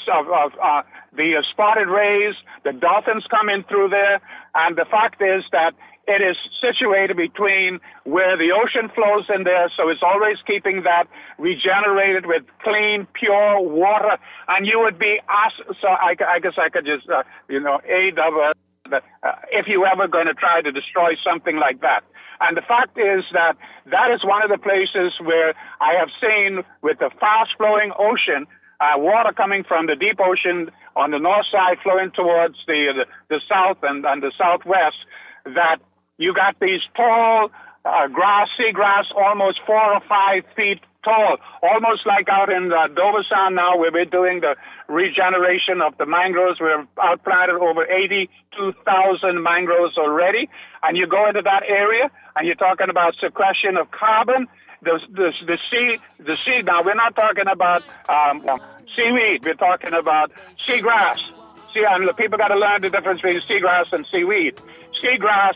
the spotted rays, the dolphins come in through there, and the fact is that it is situated between where the ocean flows in there, so it's always keeping that regenerated with clean, pure water. And you would be asked, so I guess I could just, aid of if you ever going to try to destroy something like that. And the fact is that is one of the places where I have seen, with the fast-flowing ocean, water coming from the deep ocean on the north side flowing towards the south and the southwest, that you got these tall seagrass, almost 4 or 5 feet tall, almost like out in Dover Sound now, where we're doing the regeneration of the mangroves. We've outplanted over 82,000 mangroves already. And you go into that area, and you're talking about sequestration of carbon. The seed. Now, we're not talking about seaweed. We're talking about seagrass. And people got to learn the difference between seagrass and seaweed. Seagrass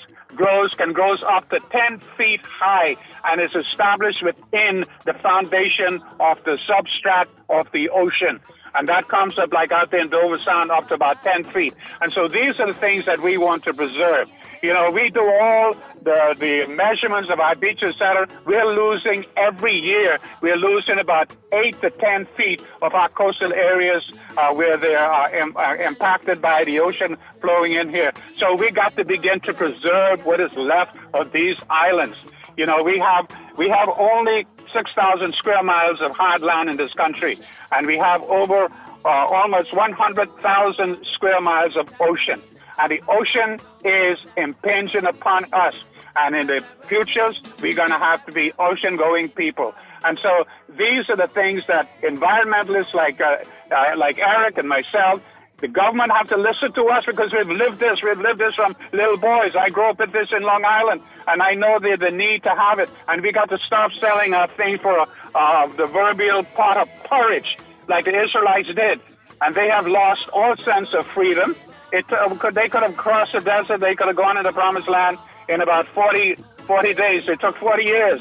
can grow up to 10 feet high and is established within the foundation of the substrate of the ocean. And that comes up like out there in Dover Sound up to about 10 feet. And so these are the things that we want to preserve. You know, we do all the measurements of our beaches, etc. We're losing every year. We're losing about 8 to 10 feet of our coastal areas where they are impacted by the ocean flowing in here. So we got to begin to preserve what is left of these islands. You know, we have only 6,000 square miles of hard land in this country, and we have over almost 100,000 square miles of ocean. And the ocean is impinging upon us. And in the futures, we're going to have to be ocean-going people. And so these are the things that environmentalists like Eric and myself, the government have to listen to us because we've lived this. We've lived this from little boys. I grew up with this in Long Island, and I know the need to have it. And we got to stop selling our thing for the proverbial pot of porridge like the Israelites did. And they have lost all sense of freedom. They could have crossed the desert. They could have gone into the promised land in about 40 days. It took 40 years.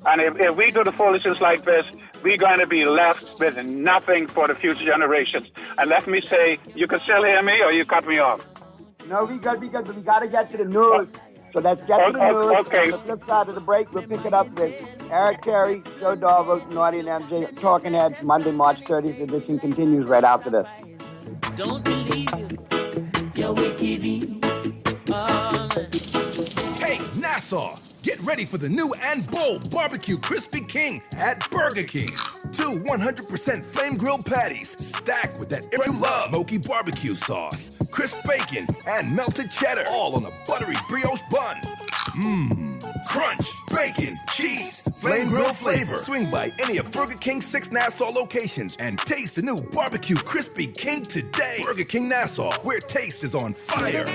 And if we do the foolishness like this, we're going to be left with nothing for the future generations. And let me say, you can still hear me or you cut me off? No, we good. But we got to get to the news. So let's get to the news. Okay. On the flip side of the break, we'll pick it up with Eric Terry, Joe Darvo, Naughty and MJ, Talking Heads, Monday, March 30th edition continues right after this. Don't believe you're wicked. Hey, Nassau, get ready for the new and bold Barbecue Crispy King at Burger King. 2 100% flame grilled patties stacked with that you love smoky barbecue sauce, crisp bacon, and melted cheddar, all on a buttery brioche bun. Crunch, bacon, cheese, flame grill flavor. Swing by any of Burger King's 6 Nassau locations and taste the new Barbecue Crispy King today. Burger King Nassau, where taste is on fire.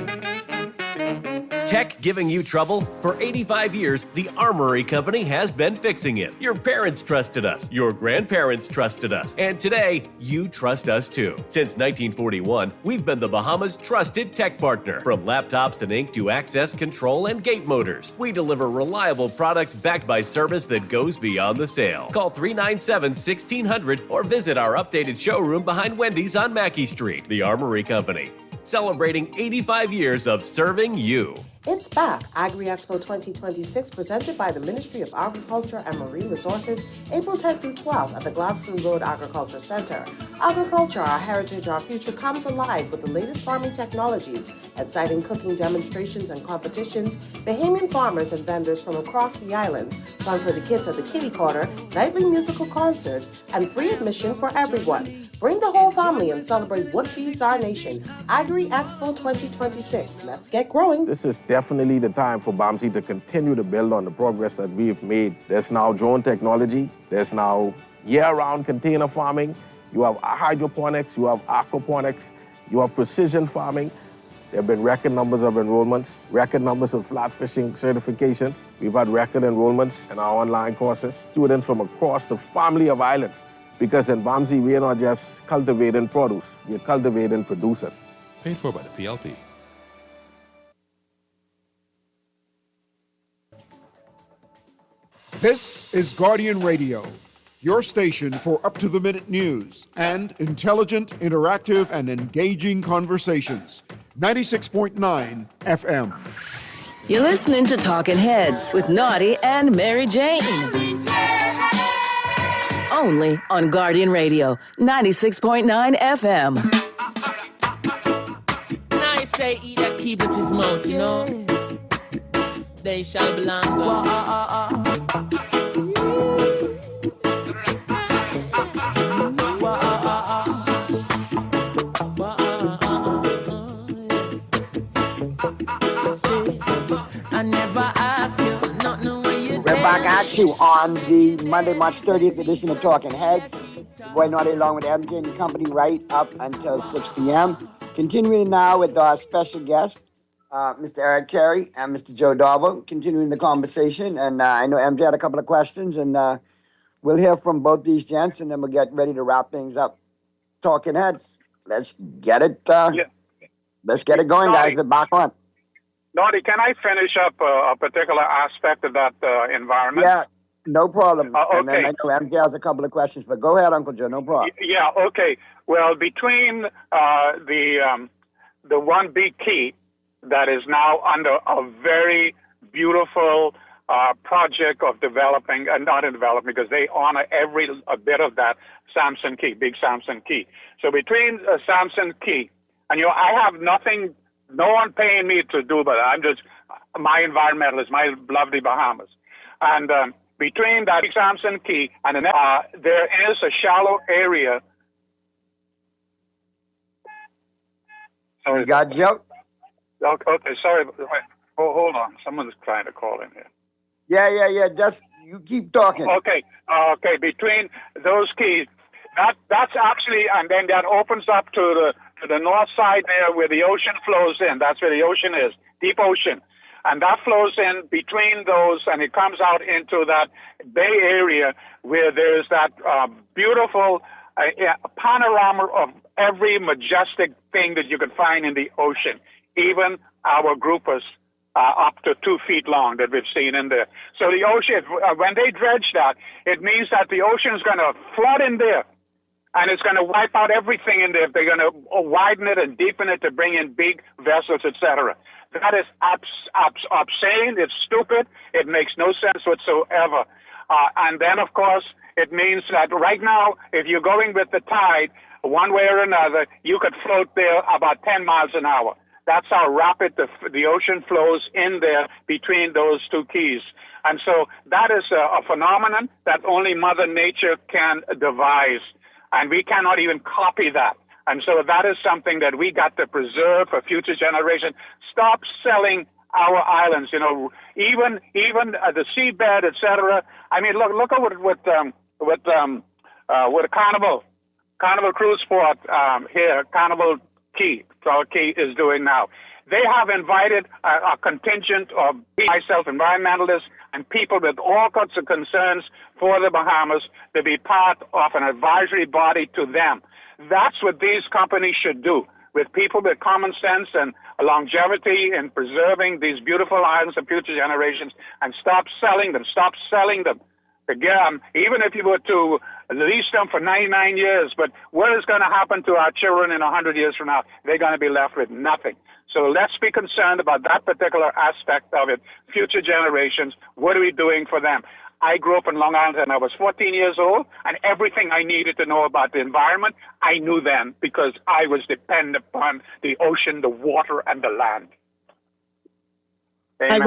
Tech giving you trouble? For 85 years, the Armory Company has been fixing it. Your parents trusted us. Your grandparents trusted us. And today, you trust us too. Since 1941, we've been the Bahamas' trusted tech partner. From laptops and ink to access control and gate motors, we deliver reliable products backed by service that goes beyond the sale. Call 397-1600 or visit our updated showroom behind Wendy's on Mackey Street. The Armory Company, celebrating 85 years of serving you. It's back, Agri-Expo 2026, presented by the Ministry of Agriculture and Marine Resources, April 10th through 12th at the Gladstone Road Agriculture Center. Agriculture, our heritage, our future, comes alive with the latest farming technologies, exciting cooking demonstrations and competitions, Bahamian farmers and vendors from across the islands, fun for the kids at the Kitty Corner, nightly musical concerts, and free admission for everyone. Bring the whole family and celebrate what feeds our nation. Agri-Expo 2026. Let's get growing. This is definitely the time for BAMSI to continue to build on the progress that we've made. There's now drone technology. There's now year-round container farming. You have hydroponics. You have aquaponics. You have precision farming. There have been record numbers of enrollments, record numbers of flat fishing certifications. We've had record enrollments in our online courses. Students from across the family of islands. Because in BAMSI, we are not just cultivating produce, we're cultivating producers. Paid for by the PLP. This is Guardian Radio, your station for up-to-the-minute news and intelligent, interactive, and engaging conversations. 96.9 FM. You're listening to Talking Heads with Naughty and Mary Jane. Only on Guardian Radio, 96.9 FM. I say he that keepeth his mouth, you know, they shall belong God. I never ask you, nothing when back at you on the Monday, March 30th edition of Talking Heads. Your boy Naughty along with MJ and your company right up until 6 p.m. Continuing now with our special guests, Mr. Eric Carey and Mr. Joe Darbo, continuing the conversation. And I know MJ had a couple of questions, and we'll hear from both these gents, and then we'll get ready to wrap things up. Talking Heads. Let's get it. Let's get it going, guys. We're back on. Naughty, can I finish up a particular aspect of that environment? Yeah, no problem. Okay. And then I know MJ has a couple of questions, but go ahead, Uncle Joe, no problem. Yeah, okay. Well, between the one big key that is now under a very beautiful project of developing, not in development, because they honor every bit of that Samson Key, Big Samson Key. So between Samson Key, and I have nothing, no one paying me to do, but I'm just my environmentalist, my lovely Bahamas. And between that Samson Key and there is a shallow area. Sorry. You got Joe? Okay, sorry. Hold on. Someone's trying to call in here. Yeah. Just you keep talking. Okay. Between those keys, that's actually, and then that opens up to the north side there where the ocean flows in. That's where the ocean is, deep ocean. And that flows in between those, and it comes out into that bay area where there's that beautiful panorama of every majestic thing that you can find in the ocean, even our groupers up to 2 feet long that we've seen in there. So the ocean, when they dredge that, it means that the ocean is going to flood in there. And it's going to wipe out everything in there. They're going to widen it and deepen it to bring in big vessels, etc. That is obscene. It's stupid. It makes no sense whatsoever. And then, of course, it means that right now, if you're going with the tide, one way or another, you could float there about 10 miles an hour. That's how rapid the ocean flows in there between those two keys. And so that is a phenomenon that only Mother Nature can devise. And we cannot even copy that. And so that is something that we got to preserve for future generations. Stop selling our islands, even the seabed, etc. I mean, look at what Carnival Cruise Port here, Carnival Key is doing now. They have invited a contingent of myself, environmentalists, and people with all sorts of concerns for the Bahamas to be part of an advisory body to them. That's what these companies should do, with people with common sense and longevity in preserving these beautiful islands for future generations, and stop selling them. Again, even if you were to lease them for 99 years, but what is going to happen to our children in 100 years from now? They're going to be left with nothing. So let's be concerned about that particular aspect of it. Future generations, what are we doing for them? I grew up in Long Island and I was 14 years old, and everything I needed to know about the environment, I knew then because I was dependent upon the ocean, the water, and the land. Amen.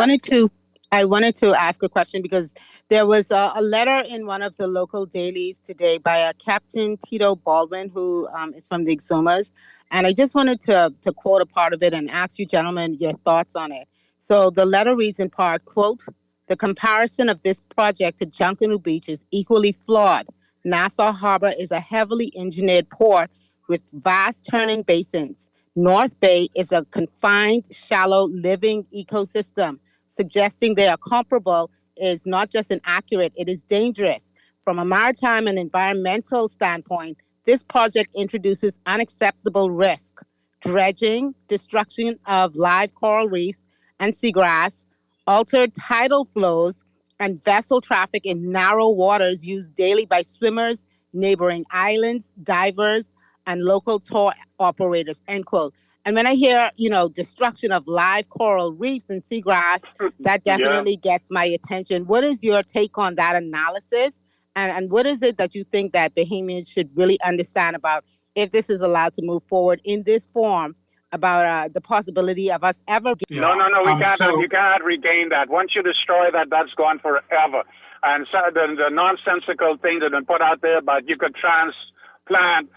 I wanted to ask a question because there was a letter in one of the local dailies today by a Captain Tito Baldwin, who is from the Exumas. And I just wanted to quote a part of it and ask you gentlemen your thoughts on it. So the letter reads in part, quote, "The comparison of this project to Junkanoo Beach is equally flawed. Nassau Harbor is a heavily engineered port with vast turning basins. North Bay is a confined, shallow, living ecosystem. Suggesting they are comparable is not just inaccurate, it is dangerous. From a maritime and environmental standpoint, this project introduces unacceptable risk. Dredging, destruction of live coral reefs and seagrass, altered tidal flows, and vessel traffic in narrow waters used daily by swimmers, neighboring islands, divers, and local tour operators," end quote. And when I hear, destruction of live coral reefs and seagrass, that definitely gets my attention. What is your take on that analysis? And what is it that you think that Bahamians should really understand about if this is allowed to move forward in this form about the possibility of us ever... No, we can't. You cannot regain that. Once you destroy that, that's gone forever. And so the nonsensical things that have been put out there about you could transplant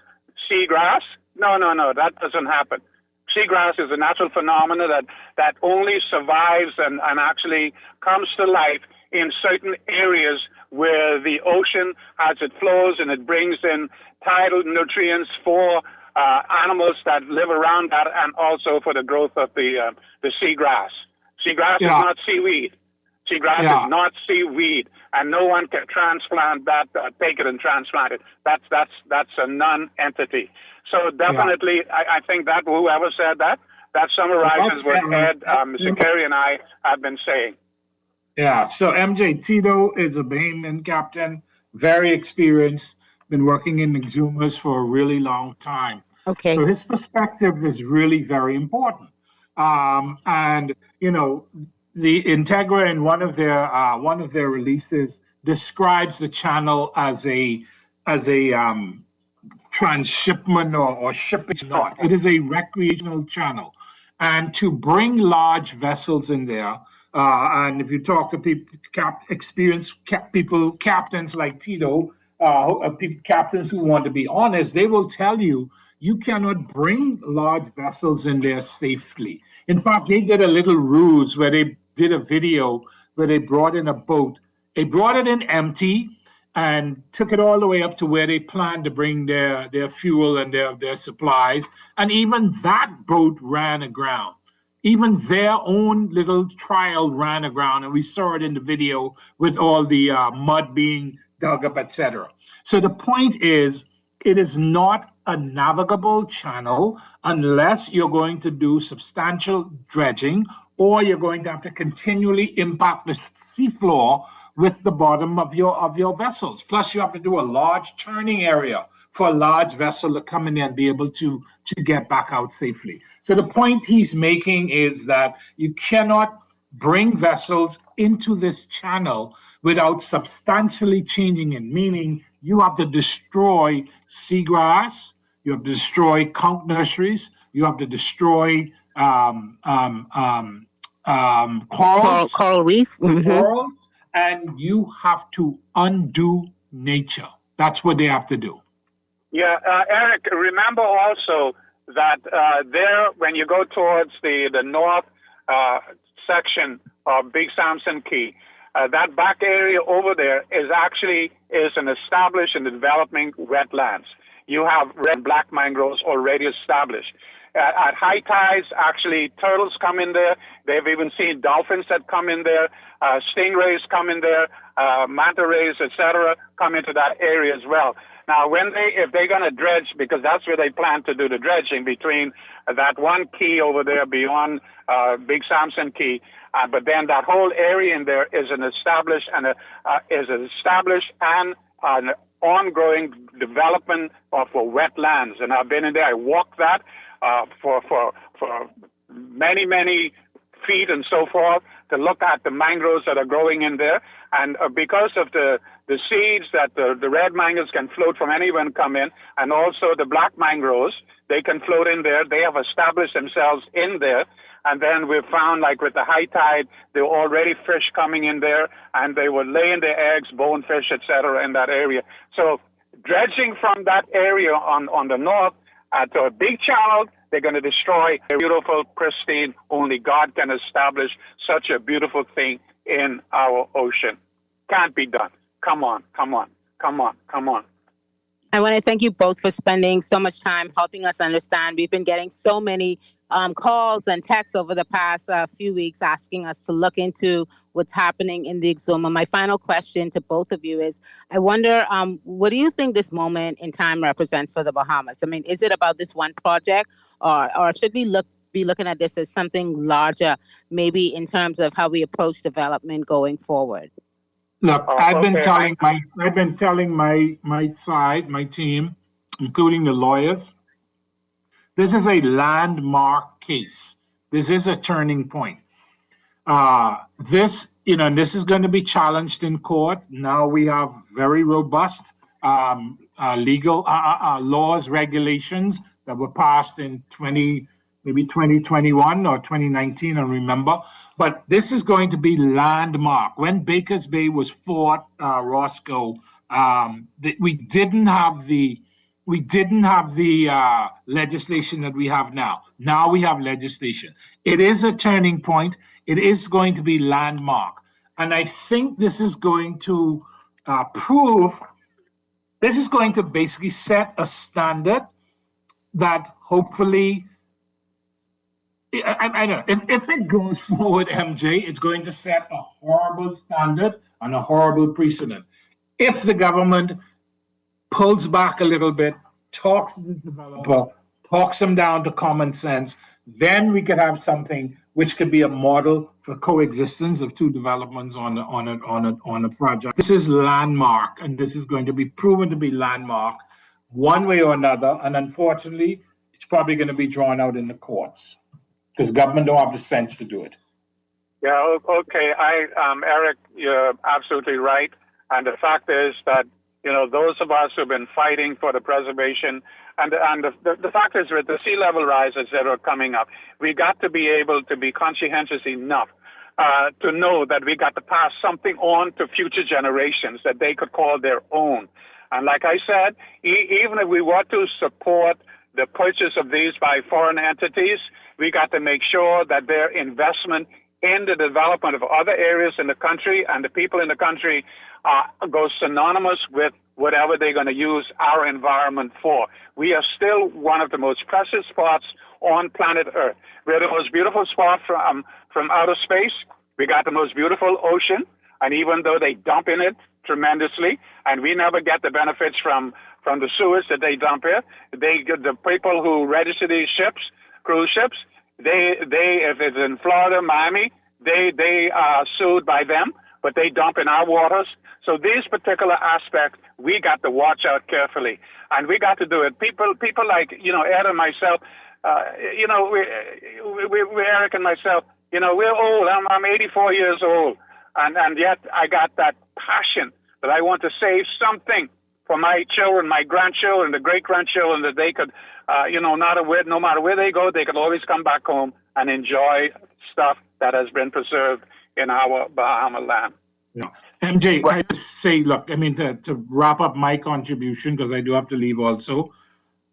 seagrass, no, that doesn't happen. Seagrass is a natural phenomenon that only survives and actually comes to life in certain areas where the ocean, as it flows and it brings in tidal nutrients for animals that live around that, and also for the growth of the seagrass. Seagrass is not seaweed. Seagrass is not seaweed, and no one can transplant that, take it and transplant it. That's a non-entity. So definitely, I think that whoever said that summarizes what Ed, Mr. Kerry, and I have been saying. Yeah, so MJ, Tito is a Bahamian captain, very experienced, been working in Exumas for a really long time. Okay. So his perspective is really very important. And, you know, the Integra in one of their releases describes the channel as a transshipment or shipping. Not. It is a recreational channel. And to bring large vessels in there, and if you talk to people, captains like Tito, captains who want to be honest, they will tell you you cannot bring large vessels in there safely. In fact, they did a little ruse where they did a video where they brought in a boat. They brought it in empty and took it all the way up to where they planned to bring their fuel and their supplies. And even that boat ran aground. Even their own little trial ran aground, and we saw it in the video with all the mud being dug up, etc. So the point is, it is not a navigable channel unless you're going to do substantial dredging, or you're going to have to continually impact the seafloor with the bottom of your vessels. Plus, you have to do a large churning area for a large vessel to come in there and be able to get back out safely. So the point he's making is that you cannot bring vessels into this channel without substantially changing it, meaning you have to destroy seagrass, you have to destroy conch nurseries, you have to destroy corals, coral reef, corals, and you have to undo nature. That's what they have to do. Yeah, Eric, remember also that there, when you go towards the north section of Big Samson Key, that back area over there is an established and developing wetlands. You have red and black mangroves already established. At high tides, actually, turtles come in there. They've even seen dolphins that come in there, stingrays come in there, manta rays, etc., come into that area as well. Now, if they're going to dredge, because that's where they plan to do the dredging between that one key over there beyond Big Samson Key, but then that whole area in there is an established and an ongoing development of wetlands. And I've been in there. I walked that for many feet and so forth to look at the mangroves that are growing in there. And because of the seeds that the red mangroves can float from anywhere and come in, and also the black mangroves, they can float in there. They have established themselves in there. And then we've found, like with the high tide, there were already fish coming in there, and they were laying their eggs, bonefish, etc., in that area. So dredging from that area on the north to a big channel, they're going to destroy a beautiful, pristine, only God can establish such a beautiful thing in our ocean. Can't be done. Come on. I want to thank you both for spending so much time helping us understand. We've been getting so many calls and texts over the past few weeks asking us to look into what's happening in the Exuma. My final question to both of you is, I wonder, what do you think this moment in time represents for the Bahamas? I mean, is it about this one project, or should we be looking at this as something larger, maybe in terms of how we approach development going forward? Look, I've been telling my side, my team, including the lawyers, this is a landmark case. This is a turning point. This is going to be challenged in court. Now we have very robust legal laws, regulations that were passed in 2021 or 2019, I don't remember. But this is going to be landmark. When Baker's Bay was fought, Roscoe, we didn't have the legislation that we have now. Now we have legislation. It is a turning point. It is going to be landmark. And I think this is going to basically set a standard that hopefully, I don't know, if it goes forward, MJ, it's going to set a horrible standard and a horrible precedent. If the government pulls back a little bit, talks to the developer, talks them down to common sense, then we could have something which could be a model for coexistence of two developments on a project. This is landmark, and this is going to be proven to be landmark one way or another. And unfortunately, it's probably going to be drawn out in the courts because government don't have the sense to do it. Yeah, okay. Eric, you're absolutely right. And the fact is that, those of us who've been fighting for the preservation, and the fact is with the sea level rises that are coming up, we got to be able to be conscientious enough to know that we got to pass something on to future generations that they could call their own. And like I said, even if we want to support the purchase of these by foreign entities, we got to make sure that their investment in the development of other areas in the country and the people in the country goes synonymous with whatever they're going to use our environment for. We are still one of the most precious spots on planet Earth. We're the most beautiful spot from outer space. We got the most beautiful ocean, and even though they dump in it tremendously, and we never get the benefits from the sewage that they dump here, the people who register these ships, cruise ships, they if it's in Florida, Miami, they are sued by them, but they dump in our waters. So these particular aspects, we got to watch out carefully, and we got to do it. People like Ed and myself, we Eric and myself, we're old. I'm 84 years old, and yet I got that passion that I want to save something for my children, my grandchildren, the great-grandchildren, that they could, no matter where they go, they could always come back home and enjoy stuff that has been preserved in our Bahama land. Yeah. MJ, I just say, look, to wrap up my contribution, because I do have to leave also,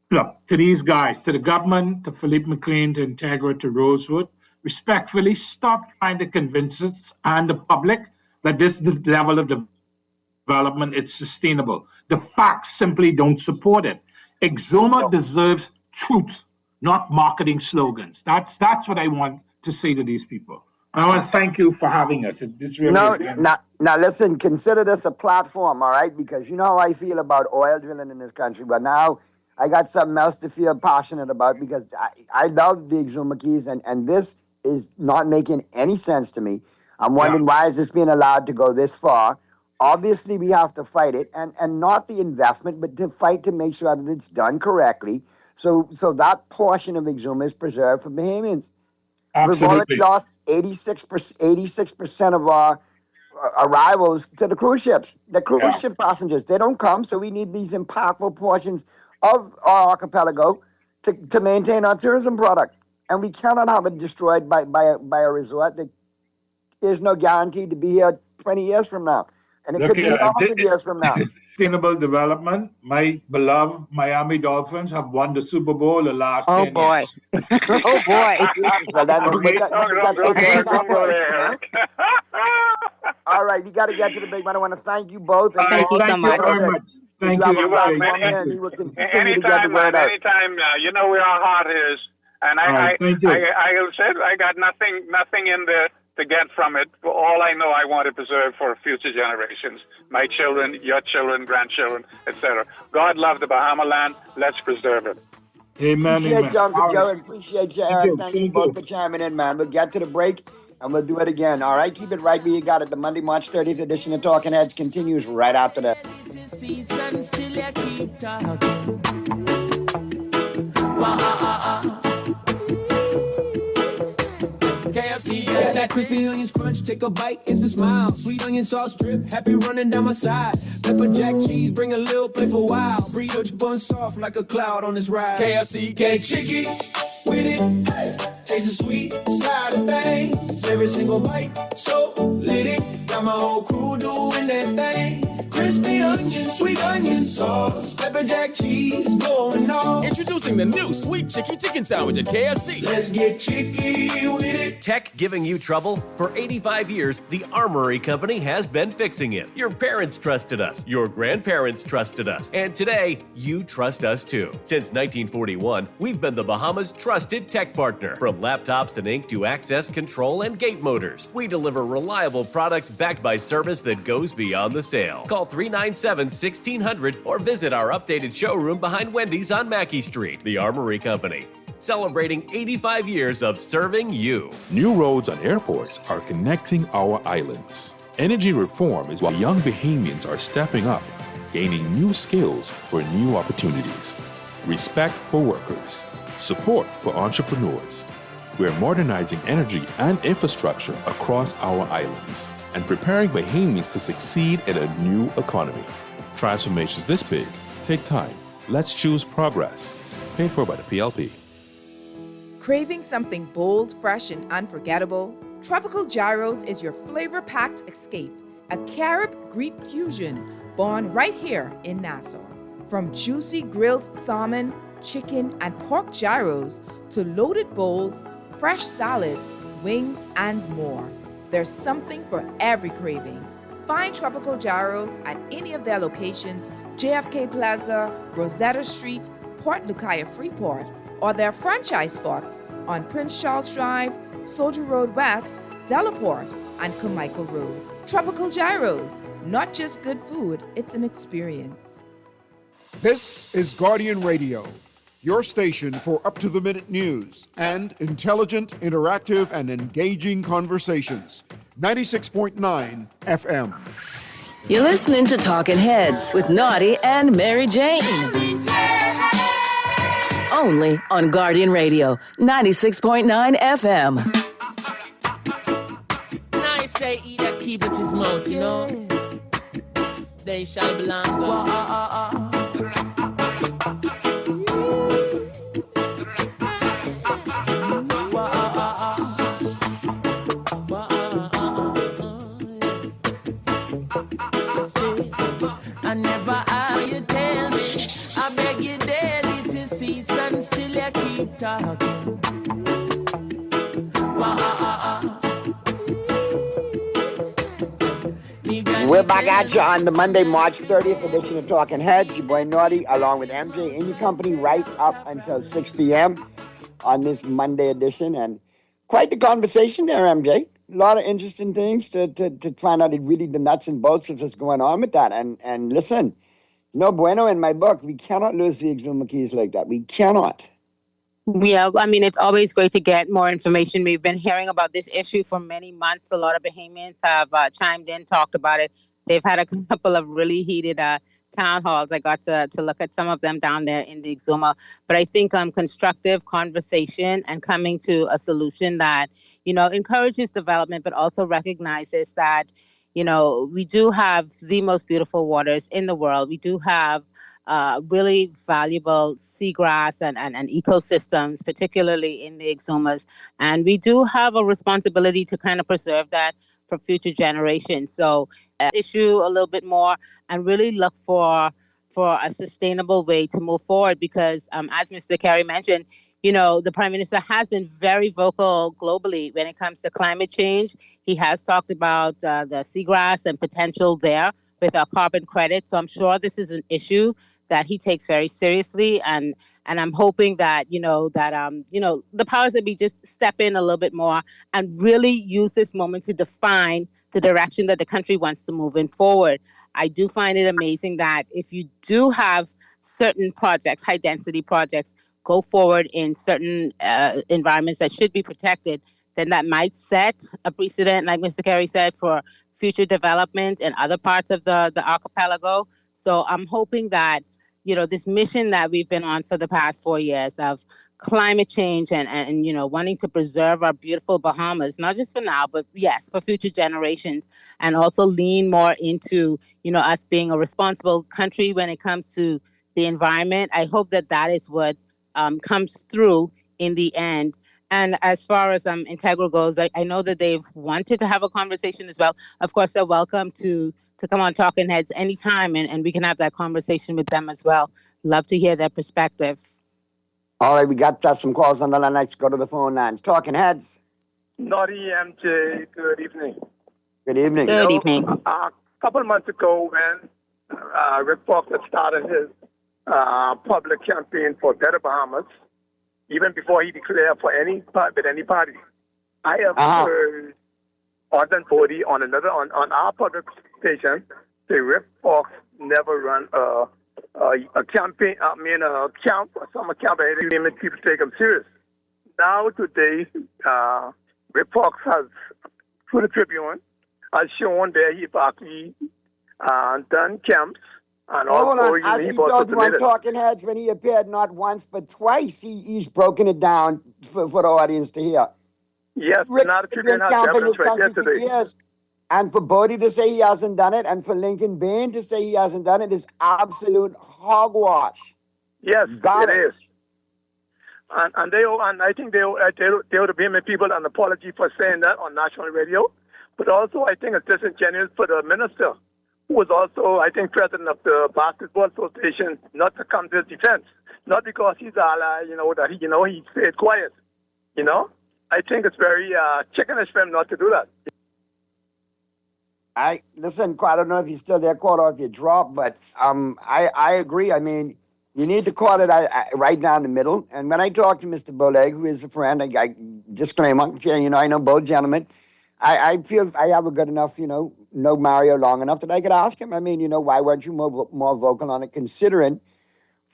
look, to these guys, to the government, to Philippe McLean, to Integra, to Rosewood, respectfully, stop trying to convince us and the public that this is the level of development, it's sustainable. The facts simply don't support it. Exuma deserves truth, not marketing slogans. That's what I want to say to these people. I want to thank you for having us. Now listen, consider this a platform, all right? Because you know how I feel about oil drilling in this country, but now I got something else to feel passionate about because I love the Exuma Keys, and this is not making any sense to me. I'm wondering why is this being allowed to go this far? Obviously, we have to fight it, and not the investment, but to fight to make sure that it's done correctly. So that portion of Exuma is preserved for Bahamians. Absolutely. We've already lost 86% of our arrivals to the cruise ships. The cruise ship passengers, they don't come, so we need these impactful portions of our archipelago to maintain our tourism product. And we cannot have it destroyed by a resort that is no guarantee to be here 20 years from now. And it could be 100 years from now. Sustainable development. My beloved Miami Dolphins have won the Super Bowl the last 10 years. Oh, boy. All right, we got to get to the big one. I want to thank you both. And thank you so much. Thank you. Anytime, you know where our heart is. And I said I got nothing in there to get from it. All I know I want to preserve for future generations. My children, your children, grandchildren, etc. God love the Bahama land. Let's preserve it. Amen. Appreciate you, Uncle Joe, and appreciate you, Eric. Thank you both for chiming in, man. We'll get to the break, and we'll do it again. All right? Keep it right where you got it. The Monday, March 30th edition of Talking Heads continues right after that. KFC, got that crispy onions crunch, take a bite, it's a smile. Sweet onion sauce drip, happy running down my side. Pepper jack cheese, bring a little playful wow. Brioche bun soft like a cloud on this ride. KFC, get chicky with it, hey. Taste the sweet side of things. Every single bite, so lit it. Got my whole crew doing that thing. Crispy sweet onion sauce, pepper jack cheese going on. Introducing the new Sweet Chicky Chicken Sandwich at KFC. Let's get chicky with it. Tech giving you trouble? For 85 years, the Armory Company has been fixing it. Your parents trusted us. Your grandparents trusted us. And today, you trust us too. Since 1941, we've been the Bahamas' trusted tech partner. From laptops and ink to access control and gate motors, we deliver reliable products backed by service that goes beyond the sale. Call 397-1600 or visit our updated showroom behind Wendy's on Mackey Street. The Armory Company, celebrating 85 years of serving you. New roads and airports are connecting our islands. Energy reform is why young Bahamians are stepping up, gaining new skills for new opportunities. Respect for workers. Support for entrepreneurs. We're modernizing energy and infrastructure across our islands and preparing Bahamians to succeed in a new economy. Transformations this big take time. Let's choose progress. Paid for by the PLP. Craving something bold, fresh, and unforgettable? Tropical Gyros is your flavor-packed escape, a Carib-Greek fusion born right here in Nassau. From juicy grilled salmon, chicken, and pork gyros to loaded bowls, fresh salads, wings, and more. There's something for every craving. Find Tropical Gyros at any of their locations, JFK Plaza, Rosetta Street, Port Lucaya Freeport, or their franchise spots on Prince Charles Drive, Soldier Road West, Delaport, and Carmichael Road. Tropical Gyros, not just good food, it's an experience. This is Guardian Radio, your station for up-to-the-minute news and intelligent, interactive, and engaging conversations. 96.9 FM. You're listening to Talking Heads with Naughty and Mary Jane. Only on Guardian Radio, 96.9 FM. Nice say he that keep it his mouth, you know. They shall belong God. I never heard you tell me. I beg you daily to cease and still you keep talking. We're back at you on the Monday, March 30th edition of Talking Heads. Your boy Naughty, along with MJ, in your company right up until 6 p.m. on this Monday edition. And quite the conversation there, MJ. A lot of interesting things to find out really the nuts and bolts of what's going on with that. And listen, no bueno in my book. We cannot lose the Exuma keys like that. We cannot. Yeah, I mean, it's always great to get more information. We've been hearing about this issue for many months. A lot of Bahamians have chimed in, talked about it. They've had a couple of really heated town halls. I got to look at some of them down there in the Exuma. But I think constructive conversation and coming to a solution that, you know, encourages development, but also recognizes that, you know, we do have the most beautiful waters in the world. We do have really valuable seagrass and ecosystems, particularly in the Exumas. And we do have a responsibility to kind of preserve that for future generations. So issue a little bit more and really look for a sustainable way to move forward because as Mr. Kerry mentioned, you know, the Prime Minister has been very vocal globally when it comes to climate change. He has talked about the seagrass and potential there with our carbon credit. So I'm sure this is an issue that he takes very seriously. And I'm hoping that, the powers that be just step in a little bit more and really use this moment to define the direction that the country wants to move in forward. I do find it amazing that if you do have certain projects, high density projects, go forward in certain environments that should be protected, then that might set a precedent, like Mr. Kerry said, for future development in other parts of the archipelago. So I'm hoping that, you know, this mission that we've been on for the past 4 years of climate change and wanting to preserve our beautiful Bahamas, not just for now, but yes, for future generations, and also lean more into, us being a responsible country when it comes to the environment. I hope that is what comes through in the end. And as far as Integral goes, I know that they've wanted to have a conversation as well. Of course, they're welcome to to come on Talking Heads anytime, and we can have that conversation with them as well. Love to hear their perspectives. All right, we got some calls on the line. Let's go to the phone lines. Talking Heads. Naughty MJ, good evening. Good evening. Good evening. A couple of months ago, when Rick Fox had started his public campaign for Better Bahamas, even before he declared for any party, I have heard Arden Bodie on our public station say Rick Fox never run a campaign. A camp, a summer camp. He made people take him serious. Now today, Rick Fox has, through the Tribune, has shown that he's actually done camps. And Hold also, on. As he we told you on Talking Heads, when he appeared not once but twice, he's broken it down for the audience to hear. Yes, Rick's now the been Tribune has camping evidence this right there country for today. years. And for Bodie to say he hasn't done it, and for Lincoln Bain to say he hasn't done it, is absolute hogwash. Yes, Got it is. And I think they owe the Bahamian people an apology for saying that on national radio. But also, I think it's disingenuous for the minister, who was also, I think, president of the Basketball Association, not to come to his defense. Not because he's ally, that he stayed quiet. I think it's very chickenish for him not to do that. I don't know if you're still there, caught or if you dropped, but I agree. I mean, you need to call it right down the middle. And when I talk to Mr. Boleg, who is a friend, I disclaimer, I know both gentlemen. I feel I have a good enough, know Mario long enough that I could ask him. I mean, why weren't you more vocal on it, considering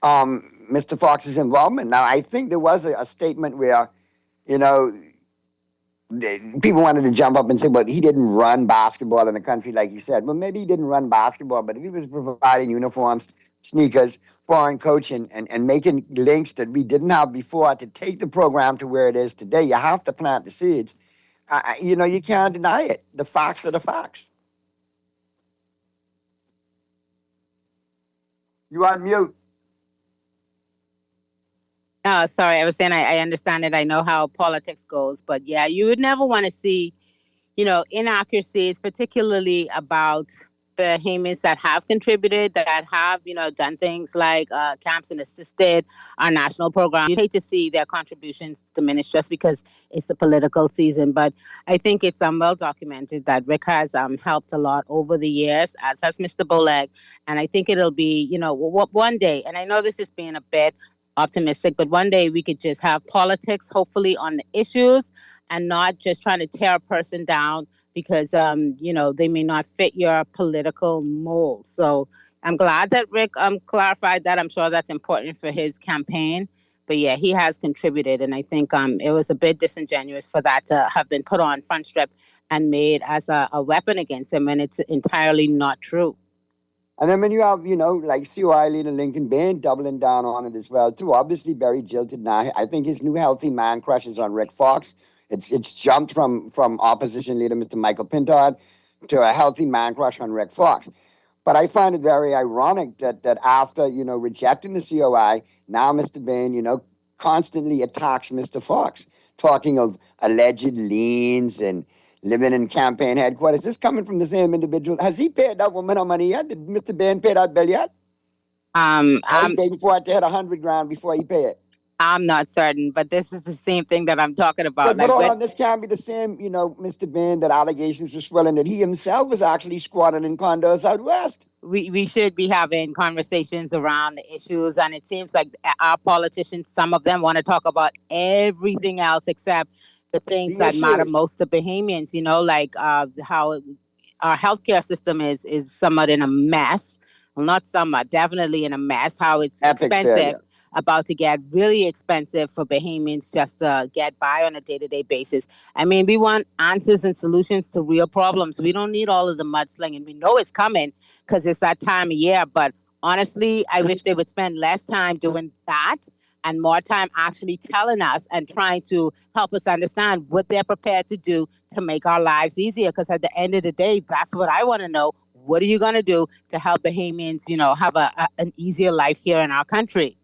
Mr. Fox's involvement? Now, I think there was a statement where, people wanted to jump up and say, well, he didn't run basketball in the country, like you said. Well, maybe he didn't run basketball, but if he was providing uniforms, sneakers, foreign coaching, and making links that we didn't have before to take the program to where it is today, you have to plant the seeds. You can't deny it. The facts are the facts. You on mute. Oh, sorry. I was saying I understand it. I know how politics goes. But yeah, you would never want to see, inaccuracies, particularly about Bahamians that have contributed, that have, done things like camps and assisted our national program. You'd hate to see their contributions diminish just because it's the political season. But I think it's well documented that Rick has helped a lot over the years, as has Mr. Boleg. And I think it'll be, one day, and I know this is being a bit optimistic, but one day we could just have politics, hopefully, on the issues and not just trying to tear a person down because, they may not fit your political mold. So I'm glad that Rick clarified that. I'm sure that's important for his campaign. But yeah, he has contributed. And I think it was a bit disingenuous for that to have been put on Front Strip and made as a weapon against him. And it's entirely not true. And then when you have, like COI leader Lincoln Bain doubling down on it as well, too. Obviously, very jilted now. I think his new healthy man crush is on Rick Fox. It's jumped from opposition leader Mr. Michael Pintard to a healthy man crush on Rick Fox. But I find it very ironic that after, rejecting the COI, now Mr. Bain, constantly attacks Mr. Fox, talking of alleged liens and living in campaign headquarters. This coming from the same individual. Has he paid that woman her money yet? Did Mr. Bain pay that bill yet? I'm waiting for it to hit $100,000 before he pay it. I'm not certain, but this is the same thing that I'm talking about. But hold on, this can't be the same, Mr. Bain, that allegations were swirling that he himself was actually squatting in condos out west. We should be having conversations around the issues, and it seems like our politicians, some of them want to talk about everything else except the things that matter most to Bahamians, like how our healthcare system is somewhat in a mess. Well, not somewhat, definitely in a mess, how it's expensive. About to get really expensive for Bahamians just to get by on a day-to-day basis. I mean, we want answers and solutions to real problems. We don't need all of the mudslinging. We know it's coming because it's that time of year. But honestly, I wish they would spend less time doing that and more time actually telling us and trying to help us understand what they're prepared to do to make our lives easier. Because at the end of the day, that's what I want to know. What are you going to do to help Bahamians, have an easier life here in our country?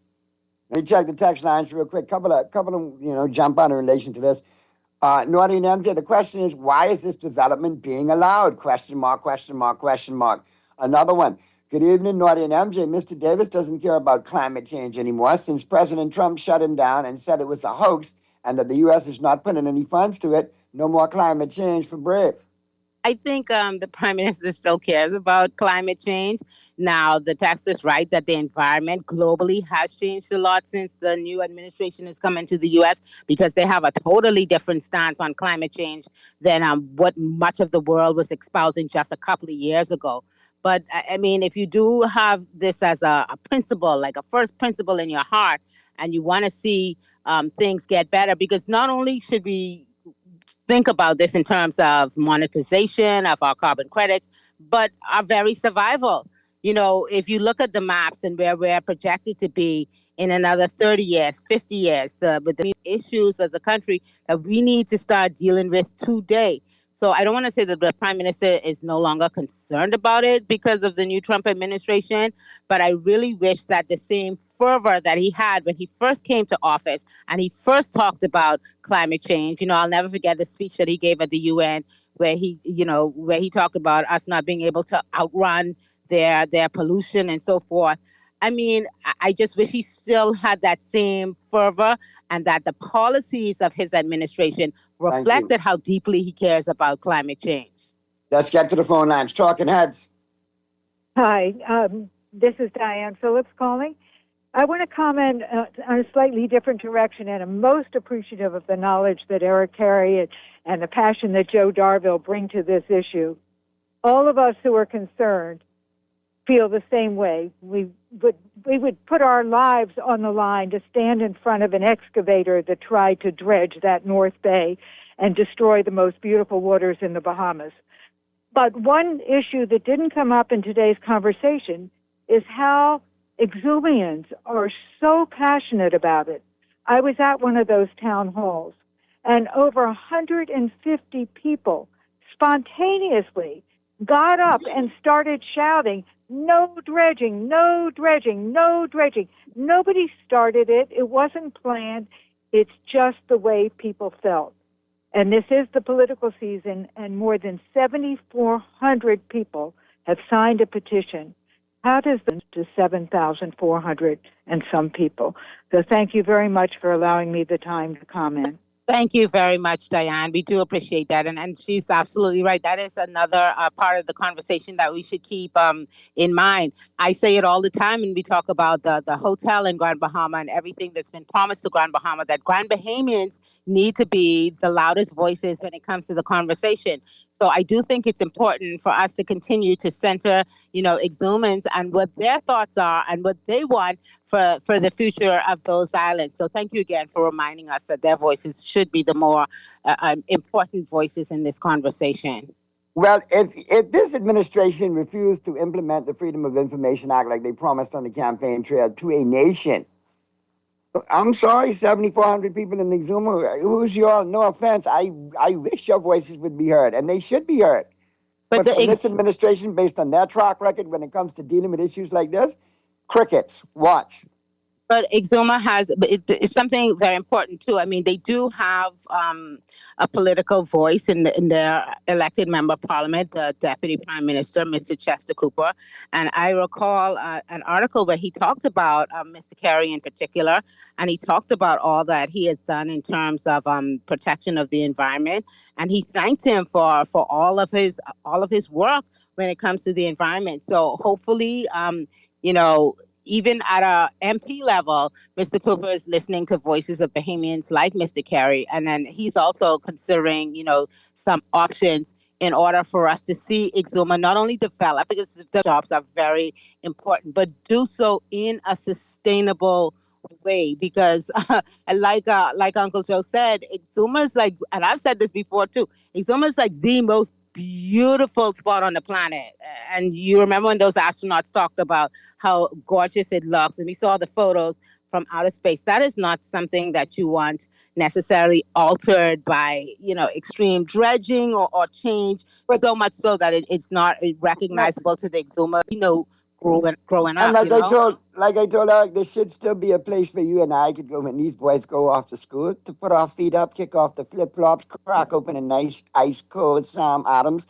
Let me check the text lines real quick. Couple of jump on in relation to this. Naughty and MJ, the question is, why is this development being allowed? Question mark, question mark, question mark. Another one. Good evening, Naughty and MJ. Mr. Davis doesn't care about climate change anymore since President Trump shut him down and said it was a hoax and that the U.S. is not putting any funds to it. No more climate change for Brave. I think the prime minister still cares about climate change. Now, the text is right that the environment globally has changed a lot since the new administration has come into the U.S. because they have a totally different stance on climate change than what much of the world was espousing just a couple of years ago. But, I mean, if you do have this as a principle, like a first principle in your heart, and you want to see things get better, because not only should we think about this in terms of monetization of our carbon credits, but our very survival. You know, if you look at the maps and where we're projected to be in another 30 years, 50 years, with the issues of the country that we need to start dealing with today. So I don't want to say that the prime minister is no longer concerned about it because of the new Trump administration, but I really wish that the same fervor that he had when he first came to office and he first talked about climate change. You know, I'll never forget the speech that he gave at the UN where he talked about us not being able to outrun their pollution and so forth. I mean, I just wish he still had that same fervor and that the policies of his administration reflected how deeply he cares about climate change. Let's get to the phone lines. Talking Heads. Hi, this is Diane Phillips calling. I want to comment on a slightly different direction, and I'm most appreciative of the knowledge that Eric Carey and the passion that Joe Darville bring to this issue. All of us who are concerned feel the same way. We would put our lives on the line to stand in front of an excavator that tried to dredge that North Bay and destroy the most beautiful waters in the Bahamas. But one issue that didn't come up in today's conversation is how Exumians are so passionate about it. I was at one of those town halls, and over 150 people spontaneously got up and started shouting, "No dredging, no dredging, no dredging." Nobody started it. It wasn't planned. It's just the way people felt. And this is the political season, and more than 7,400 people have signed a petition. How does this to 7,400 and some people? So thank you very much for allowing me the time to comment. Thank you very much, Diane. We do appreciate that. And she's absolutely right. That is another part of the conversation that we should keep in mind. I say it all the time when we talk about the hotel in Grand Bahama and everything that's been promised to Grand Bahama, that Grand Bahamians need to be the loudest voices when it comes to the conversation. So I do think it's important for us to continue to center, Exumans and what their thoughts are and what they want for the future of those islands. So thank you again for reminding us that their voices should be the more important voices in this conversation. Well, if this administration refused to implement the Freedom of Information Act like they promised on the campaign trail to a nation, I'm sorry, 7,400 people in Exuma, who's y'all? No offense, I wish your voices would be heard, and they should be heard. But this administration, based on their track record when it comes to dealing with issues like this, crickets, watch. But Exuma it's something very important too. I mean, they do have a political voice in their elected member of parliament, the Deputy Prime Minister, Mr. Chester Cooper. And I recall an article where he talked about Mr. Carey in particular, and he talked about all that he has done in terms of protection of the environment. And he thanked him for all of his work when it comes to the environment. So hopefully, even at a MP level, Mr. Cooper is listening to voices of Bahamians like Mr. Carey, and then he's also considering, some options in order for us to see Exuma not only develop, because the jobs are very important, but do so in a sustainable way. Because, like Uncle Joe said, Exuma is like, and I've said this before too, Exuma is like the most beautiful spot on the planet. And you remember when those astronauts talked about how gorgeous it looks, and we saw the photos from outer space. That is not something that you want necessarily altered by, extreme dredging or change, so much so that it's not recognizable to the Exuma, growing up. And like you know? I told Eric, there should still be a place where you and I could go when these boys go off to school to put our feet up, kick off the flip flops, crack open a nice ice cold Sam Adams,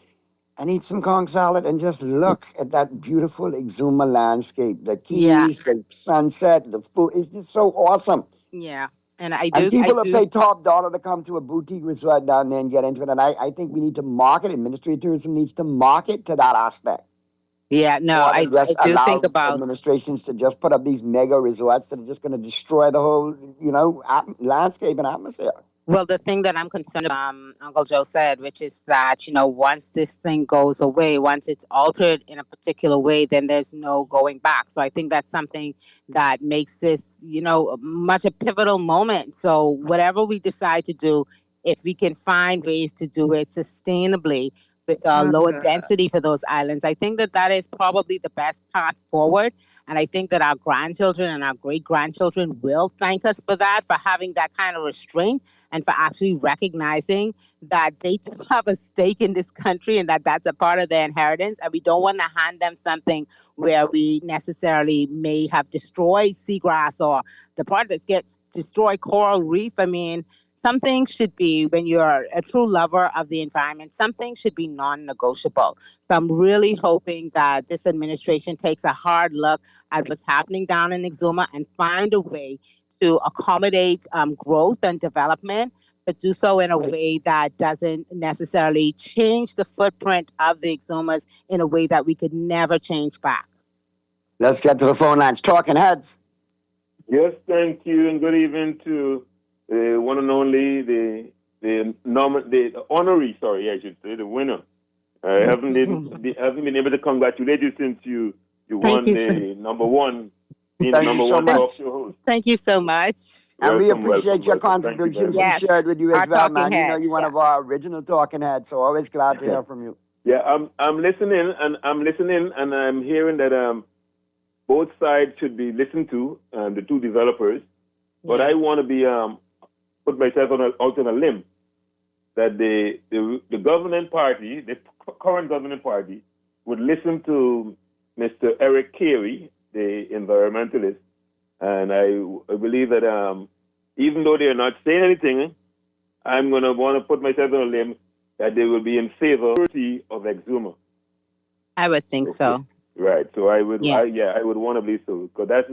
and eat some Kong salad and just look at that beautiful Exuma landscape. The keys, the sunset, the food. It's just so awesome. Yeah. And people will pay top dollar to come to a boutique resort down there and get into it. And I think we need to market it. Ministry of Tourism needs to market to that aspect. Yeah, no, I do think about administrations to just put up these mega resorts that are just going to destroy the whole, landscape and atmosphere. Well, the thing that I'm concerned about, Uncle Joe said, which is that, once this thing goes away, once it's altered in a particular way, then there's no going back. So I think that's something that makes this, much a pivotal moment. So whatever we decide to do, if we can find ways to do it sustainably with lower density for those islands, I think that is probably the best path forward. And I think that our grandchildren and our great-grandchildren will thank us for that, for having that kind of restraint and for actually recognizing that they do have a stake in this country and that's a part of their inheritance. And we don't want to hand them something where we necessarily may have destroyed seagrass or the part that gets destroyed coral reef. I mean, something should be, when you're a true lover of the environment, something should be non-negotiable. So I'm really hoping that this administration takes a hard look at what's happening down in Exuma and find a way to accommodate growth and development, but do so in a way that doesn't necessarily change the footprint of the Exumas in a way that we could never change back. Let's get to the phone lines. Talking Heads. Yes, thank you, and good evening to the one and only, the honoree, I should say, the winner. I haven't been able to congratulate you since you won the number one, being the number one talk show host. Thank you so much. And we appreciate your contributions and shared with you as well, man. You're one of our original Talking Heads, so always glad to hear from you. Yeah, I'm listening, and I'm hearing that both sides should be listened to, the two developers. But I want to be put myself out on a limb that the governing party, the current governing party, would listen to Mr. Eric Carey, the environmentalist, and I believe that even though they are not saying anything, I'm going to want to put myself on a limb that they will be in favor of Exuma. I would think so. Right. So I would want to believe so, because that's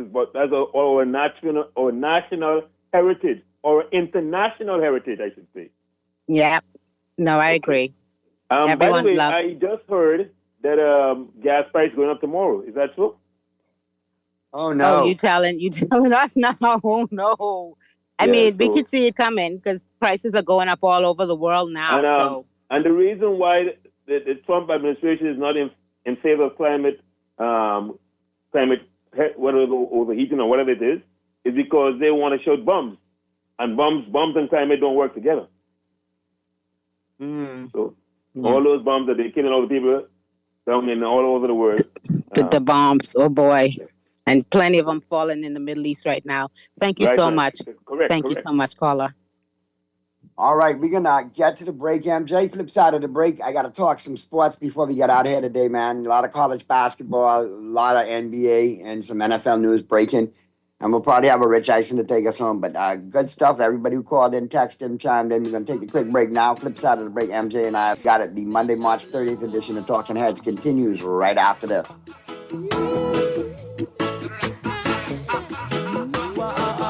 our national heritage, or international heritage, I should say. Yeah. No, I agree. By the way, I just heard that gas price going up tomorrow. Is that true? Oh no! Oh, you telling us now? Oh no! I mean, we could see it coming because prices are going up all over the world now. And the reason why the Trump administration is not in favor of climate whatever, overheating or whatever it is because they want to shoot bombs, and bombs and climate don't work together. So all those bombs that they're killing all the people down in all over the world. The bombs, oh boy. And plenty of them falling in the Middle East right now. Thank you so much. Thank you so much, caller. All right, we're going to get to the break, MJ. Flip side of the break, I got to talk some sports before we get out of here today, man. A lot of college basketball, a lot of NBA, and some NFL news breaking. And we'll probably have a Rich Eisen to take us home. But good stuff. Everybody who called in, texted in, chimed in. We're going to take a quick break now. Flip side of the break, MJ and I have got it. The Monday, March 30th edition of Talking Heads continues right after this.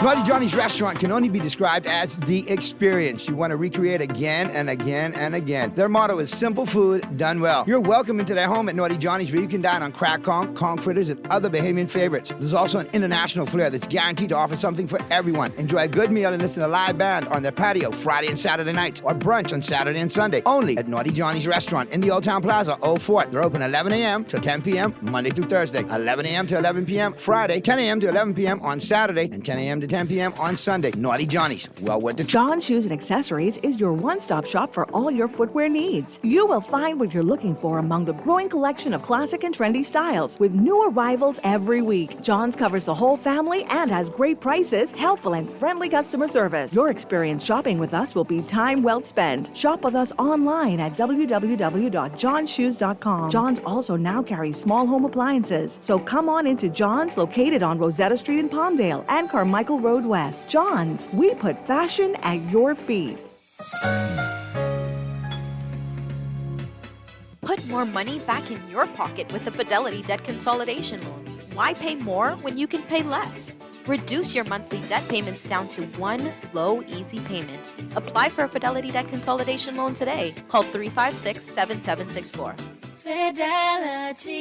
Naughty Johnny's restaurant can only be described as the experience you want to recreate again and again and again. Their motto is simple food done well. You're welcome into their home at Naughty Johnny's, where you can dine on crack conch, conch fritters, and other Bahamian favorites. There's also an international flair that's guaranteed to offer something for everyone. Enjoy a good meal and listen to a live band on their patio Friday and Saturday nights, or brunch on Saturday and Sunday. Only at Naughty Johnny's restaurant in the Old Town Plaza, Old Fort. They're open 11 a.m. to 10 p.m. Monday through Thursday, 11 a.m. to 11 p.m. Friday, 10 a.m. to 11 p.m. on Saturday, and 10 a.m. to 10 p.m. on Sunday. Naughty Johnny's. Well worth the John Shoes and Accessories is your one-stop shop for all your footwear needs. You will find what you're looking for among the growing collection of classic and trendy styles with new arrivals every week. John's covers the whole family and has great prices, helpful and friendly customer service. Your experience shopping with us will be time well spent. Shop with us online at www.johnshoes.com. John's also now carries small home appliances, so come on into John's, located on Rosetta Street in Palmdale and Carmichael Road West. John's, we put fashion at your feet. Put more money back in your pocket with the Fidelity Debt Consolidation Loan. Why pay more when you can pay less? Reduce your monthly debt payments down to one low, easy payment. Apply for a Fidelity Debt Consolidation Loan today. Call 356-7764. Fidelity,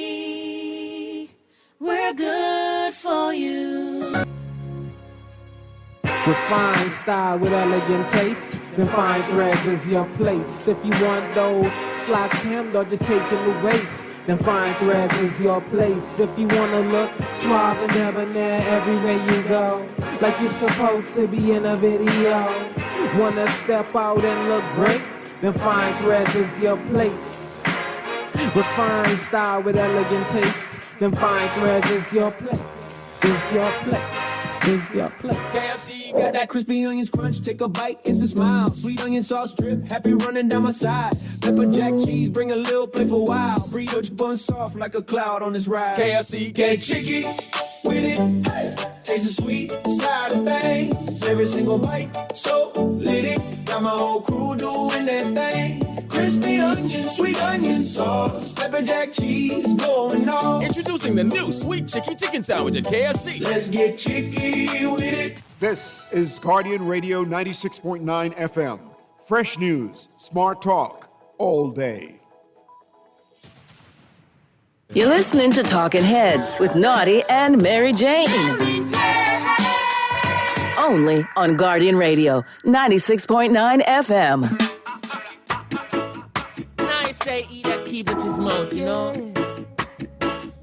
we're good for you. Refined style with elegant taste, then fine threads is your place. If you want those slacks hemmed or just taking the waist, then fine threads is your place. If you want to look suave and debonair everywhere you go, like you're supposed to be in a video, want to step out and look great, then fine threads is your place. Refined style with elegant taste, then fine threads is your place, is your place. KFC got that crispy onions crunch. Take a bite, it's a smile. Sweet onion sauce drip, happy running down my side. Pepper jack cheese, bring a little playful wow. Brioche bun soft like a cloud on this ride. KFC, get chicky with it. Hey, taste the sweet side of things. Every single bite, so lit it. Got my whole crew doing that thing. Crispy onion, sweet onion sauce. Pepper jack cheese, going on. Introducing the new Sweet Chicky Chicken Sandwich at KFC. Let's get chicky with it. This is Guardian Radio 96.9 FM. Fresh news, smart talk, all day. You're listening to Talking Heads with Naughty and Mary Jane. Only on Guardian Radio 96.9 FM. Nice say he that keepeth his mouth, you know.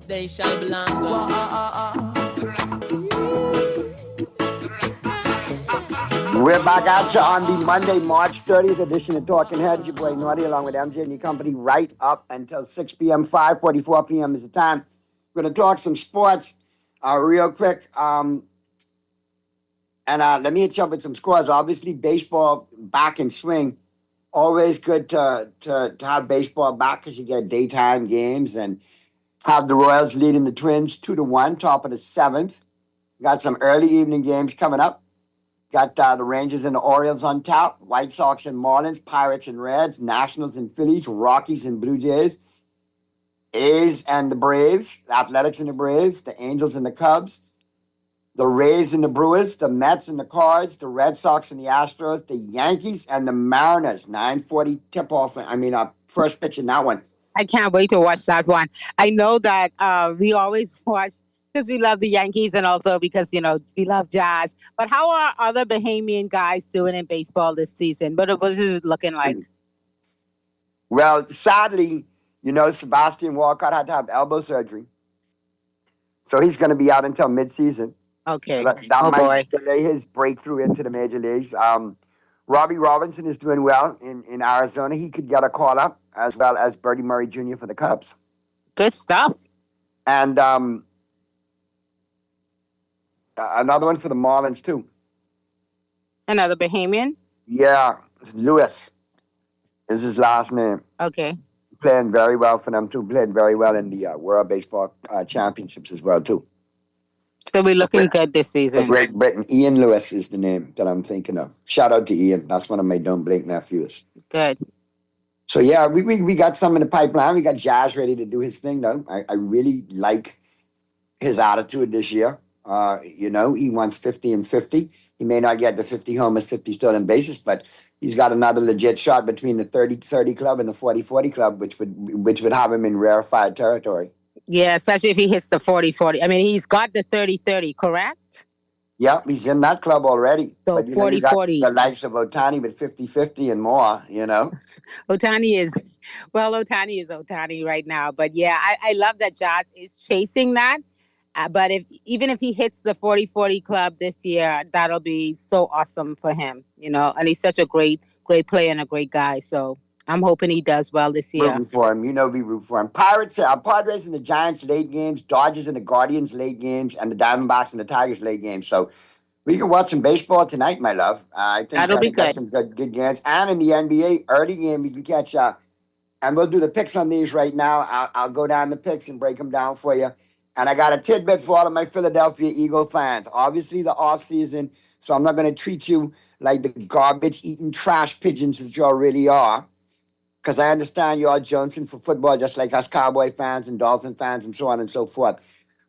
They shall belong God. We're back at you on the Monday, March 30th edition of Talking Heads. Your boy Naughty along with MJ and your company right up until 6 p.m. 5:44 p.m. is the time. We're going to talk some sports real quick. And let me hit you up with some scores. Obviously, baseball back in swing. Always good to have baseball back because you get daytime games and have the Royals leading the Twins 2-1, top of the 7th. Got some early evening games coming up. Got the Rangers and the Orioles on top, White Sox and Marlins, Pirates and Reds, Nationals and Phillies, Rockies and Blue Jays, A's and the Braves, the Athletics and the Braves, the Angels and the Cubs, the Rays and the Brewers, the Mets and the Cards, the Red Sox and the Astros, the Yankees and the Mariners. 9:40 tip-off. First pitch in that one. I can't wait to watch that one. I know that we always watch because we love the Yankees and also because, you know, we love jazz. But how are other Bahamian guys doing in baseball this season? What is it looking like? Well, sadly, you know, Sebastian Walcott had to have elbow surgery. So he's going to be out until midseason. Okay. That might delay his breakthrough into the major leagues. Robbie Robinson is doing well in Arizona. He could get a call-up, as well as Bertie Murray Jr. for the Cubs. Good stuff. And another one for the Marlins, too. Another Bahamian? Yeah, Lewis is his last name. Okay. Playing very well for them, too. Played very well in the World Baseball Championships as well, too. So we're looking good this season. Great Britain. Ian Lewis is the name that I'm thinking of. Shout out to Ian. That's one of my Don't Blink nephews. Good. So, yeah, we got some in the pipeline. We got Jazz ready to do his thing, though. I really like his attitude this year. You know, he wants 50 and 50. He may not get the 50 homers, 50 stolen bases, but he's got another legit shot between the 30-30 club and the 40-40 club, which would have him in rarefied territory. Yeah, especially if he hits the 40-40. I mean, he's got the 30-30, correct? Yep, he's in that club already. So but, 40-40. The likes of Ohtani with 50-50 and more, you know. Ohtani is Ohtani right now. But, yeah, I love that Jazz is chasing that. But even if he hits the 40-40 club this year, that'll be so awesome for him, And he's such a great player and a great guy. So I'm hoping he does well this year. Rooting for him. We root for him. Padres and the Giants late games, Dodgers and the Guardians late games, and the Diamondbacks and the Tigers late games. So we can watch some baseball tonight, my love. I think that'll be good. Some good games. And in the NBA early game, we can catch and we'll do the picks on these right now. I'll go down the picks and break them down for you. And I got a tidbit for all of my Philadelphia Eagle fans. Obviously, the off season, so I'm not going to treat you like the garbage-eating trash pigeons that y'all really are, because I understand y'all jonesing for football just like us Cowboy fans and Dolphin fans and so on and so forth.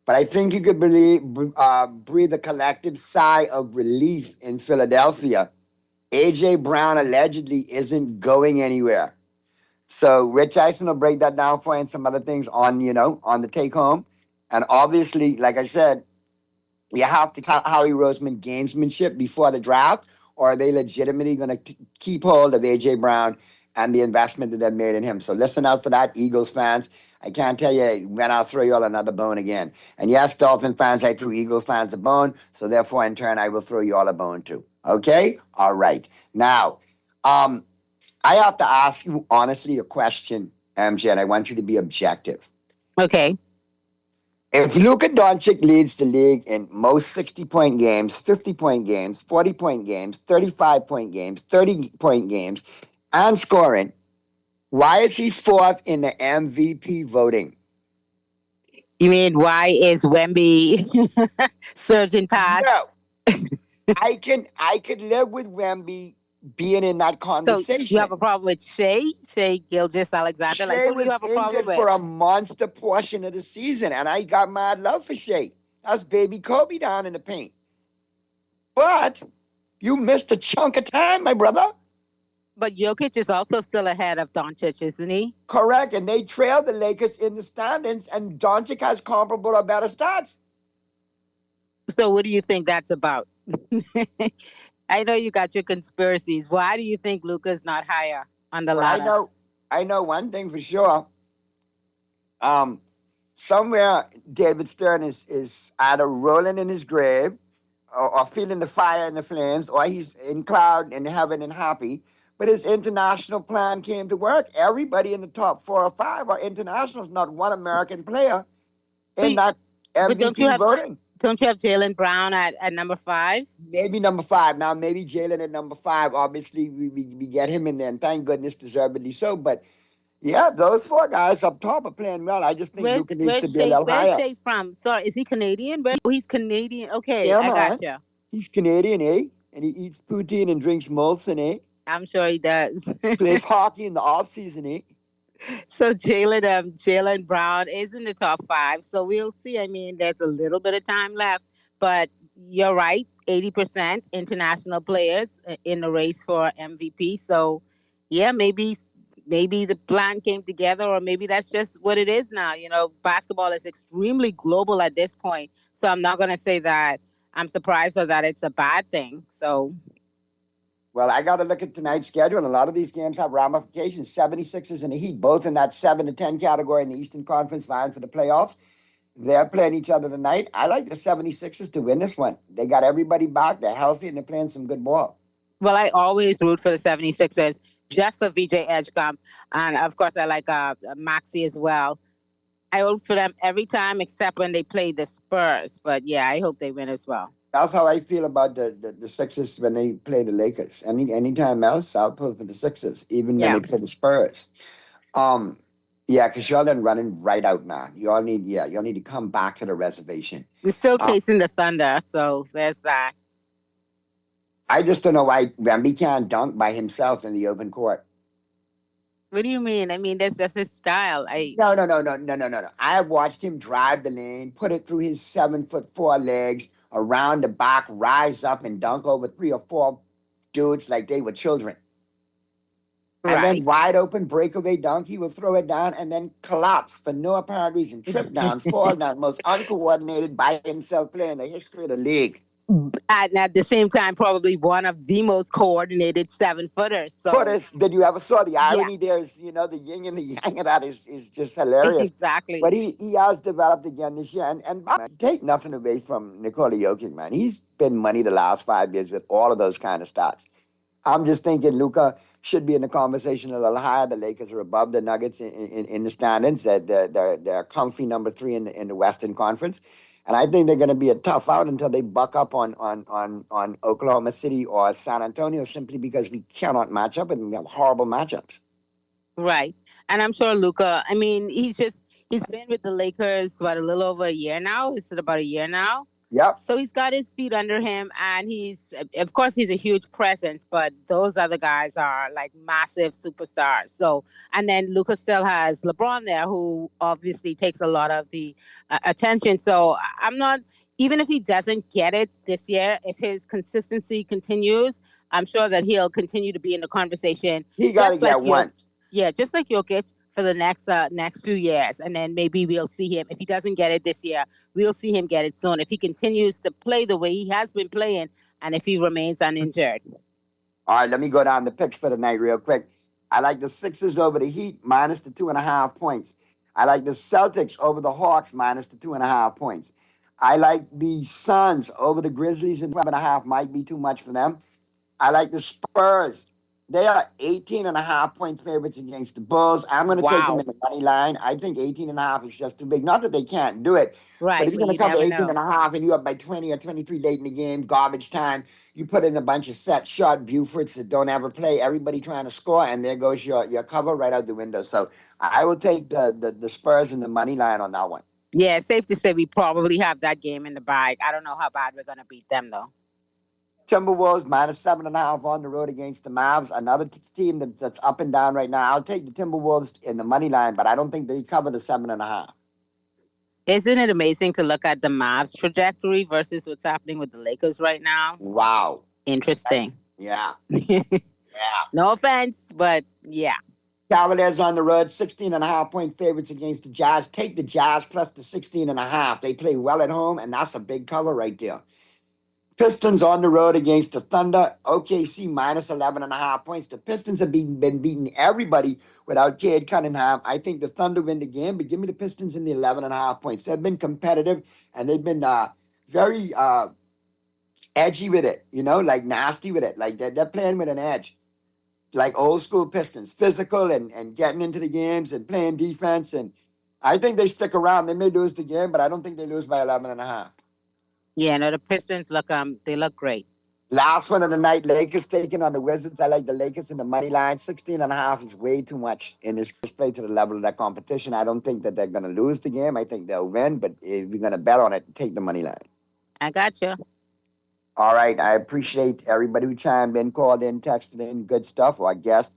But I think you could breathe a collective sigh of relief in Philadelphia. A.J. Brown allegedly isn't going anywhere. So Rich Eisen will break that down for you and some other things on the take home. And obviously, like I said, you have to count Howie Roseman gamesmanship before the draft, or are they legitimately going to keep hold of A.J. Brown and the investment that they've made in him? So listen out for that, Eagles fans. I can't tell you when I'll throw you all another bone again. And yes, Dolphin fans, I threw Eagles fans a bone. So therefore, in turn, I will throw you all a bone too. Okay? All right. Now, I have to ask you honestly a question, MJ, and I want you to be objective. Okay. If Luka Doncic leads the league in most 60-point games, 50-point games, 40-point games, 35-point games, 30-point games, and scoring, why is he fourth in the MVP voting? You mean why is Wemby surging past? No. I could live with Wemby being in that conversation. So you have a problem with Shai Gilgeous-Alexander? Shai was injured for a monster portion of the season, and I got mad love for Shai. That's baby Kobe down in the paint. But you missed a chunk of time, my brother. But Jokic is also still ahead of Doncic, isn't he? Correct, and they trail the Lakers in the standings, and Doncic has comparable or better stats. So what do you think that's about? I know you got your conspiracies. Why do you think Luka's not higher on the ladder? I know one thing for sure. Somewhere David Stern is either rolling in his grave or feeling the fire and the flames, or he's in cloud in heaven and happy. But his international plan came to work. Everybody in the top 4 or 5 are internationals, not one American player in that MVP voting. Don't you have Jaylen Brown at number 5? Maybe number 5. Now, maybe Jaylen at number 5. Obviously, we get him in there, and thank goodness, deservedly so. But, yeah, those 4 guys up top are playing well. I just think Luka needs to be a little higher. Where's Shai from? Sorry, is he Canadian? He's Canadian. Okay, yeah, I gotcha. He's Canadian, eh? And he eats poutine and drinks Molson, eh? I'm sure he does. Plays hockey in the off-season, eh? So Jaylen Brown is in the top 5. So we'll see. I mean, there's a little bit of time left, but you're right. 80% international players in the race for MVP. So yeah, maybe the plan came together, or maybe that's just what it is now. Basketball is extremely global at this point. So I'm not going to say that I'm surprised or that it's a bad thing. So. Well, I got to look at tonight's schedule, and a lot of these games have ramifications. 76ers and the Heat, both in that 7 to 10 category in the Eastern Conference, vying for the playoffs. They're playing each other tonight. I like the 76ers to win this one. They got everybody back. They're healthy, and they're playing some good ball. Well, I always root for the 76ers, just for VJ Edgecombe. And, of course, I like Maxey as well. I root for them every time except when they play the Spurs. But, yeah, I hope they win as well. That's how I feel about the Sixers when they play the Lakers. Anytime else, I'll pull for the Sixers, even when they play the Spurs. Yeah, because y'all done running right out now. Y'all need to come back to the reservation. We're still chasing the Thunder, so there's that. I just don't know why Wemby can't dunk by himself in the open court. What do you mean? I mean, that's just his style. No. I have watched him drive the lane, put it through his 7'4" legs, around the back, rise up and dunk over 3 or 4 dudes like they were children. Right. And then wide open breakaway dunk, he will throw it down and then collapse for no apparent reason. Trip down, fall down, most uncoordinated by himself player in the history of the league. And at the same time, probably one of the most coordinated 7-footers. So, But did you ever saw the irony there? Is the yin and the yang of that is just hilarious. Exactly. But he has developed again this year, and take nothing away from Nikola Jokic, man. He's been money the last 5 years with all of those kind of stats. I'm just thinking Luka should be in the conversation a little higher. The Lakers are above the Nuggets in the standings. They're comfy number 3 in the Western Conference. And I think they're going to be a tough out until they buck up on Oklahoma City or San Antonio, simply because we cannot match up and we have horrible matchups. Right. And I'm sure Luka, I mean, he's been with the Lakers, a little over a year now? Is it about a year now? Yep. So he's got his feet under him, and he's a huge presence, but those other guys are like massive superstars. So, and then Luka still has LeBron there, who obviously takes a lot of the attention. So I'm not, even if he doesn't get it this year, if his consistency continues, I'm sure that he'll continue to be in the conversation. He got to get one. Yeah, just like Jokic for the next few years. And then maybe we'll see him. If he doesn't get it this year, we'll see him get it soon. If he continues to play the way he has been playing, and if he remains uninjured. All right, let me go down the picks for the night real quick. I like the Sixers over the Heat, minus the 2.5 points. I like the Celtics over the Hawks, minus the 2.5 points. I like the Suns over the Grizzlies, and 12.5 might be too much for them. I like the Spurs. They are 18.5-point favorites against the Bulls. I'm going to take them in the money line. I think 18.5 is just too big. Not that they can't do it. Right. But if you're going to cover 18.5 and you're up by 20 or 23 late in the game, garbage time, you put in a bunch of set shot Bufords that don't ever play, everybody trying to score, and there goes your cover right out the window. So I will take the Spurs in the money line on that one. Yeah, safe to say we probably have that game in the bag. I don't know how bad we're going to beat them, though. Timberwolves minus 7.5 on the road against the Mavs. Another team that's up and down right now. I'll take the Timberwolves in the money line, but I don't think they cover the 7.5. Isn't it amazing to look at the Mavs trajectory versus what's happening with the Lakers right now? Wow. Interesting. Yeah. No offense, but yeah. Cavaliers on the road, 16.5-point favorites against the Jazz. Take the Jazz plus the 16.5. They play well at home, and that's a big cover right there. Pistons on the road against the Thunder. OKC minus 11.5 points. The Pistons have been beating everybody without Cade Cunningham. I think the Thunder win the game, but give me the Pistons in the 11.5 points. They've been competitive, and they've been very edgy with it, like nasty with it. Like they're playing with an edge, like old school Pistons, physical and getting into the games and playing defense. And I think they stick around. They may lose the game, but I don't think they lose by 11.5. Yeah, no, the Pistons look great. Last one of the night, Lakers taking on the Wizards. I like the Lakers in the money line. 16.5 is way too much in this play to the level of that competition. I don't think that they're going to lose the game. I think they'll win, but if you're going to bet on it, take the money line. I got you. All right. I appreciate everybody who chimed in, called in, texted in, good stuff. Our guest,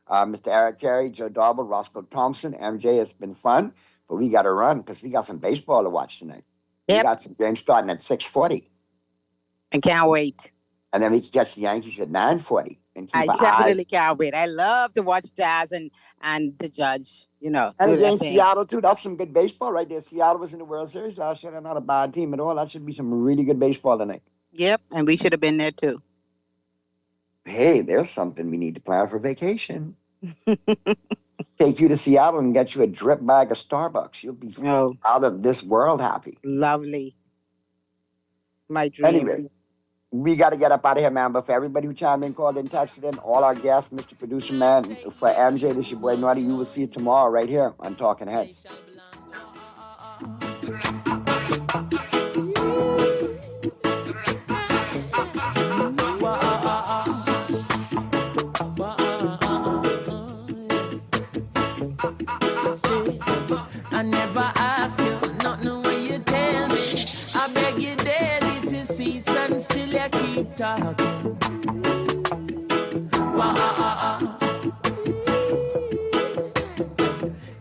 Mr. Eric Carey, Joe Dauble, Roscoe Thompson, MJ. It's been fun, but we got to run because we got some baseball to watch tonight. Yep. We got some games starting at 6:40. I can't wait. And then we can catch the Yankees at 9:40. And keep I definitely can't wait. I love to watch Jazz and the Judge, And against Seattle, too. That's some good baseball right there. Seattle was in the World Series last year. They're not a bad team at all. That should be some really good baseball tonight. Yep, and we should have been there, too. Hey, there's something we need to plan for vacation. Take you to Seattle and get you a drip bag of Starbucks. You'll be out of this world happy. Lovely. My dream. Anyway, we got to get up out of here, man. But for everybody who chimed in, called in, texted in, all our guests, Mr. Producer Man, for MJ, this is your boy Naughty. We will see you tomorrow right here on Talking Heads. I never ask you, nothing when you tell me. I beg you daily to cease and still you keep talking.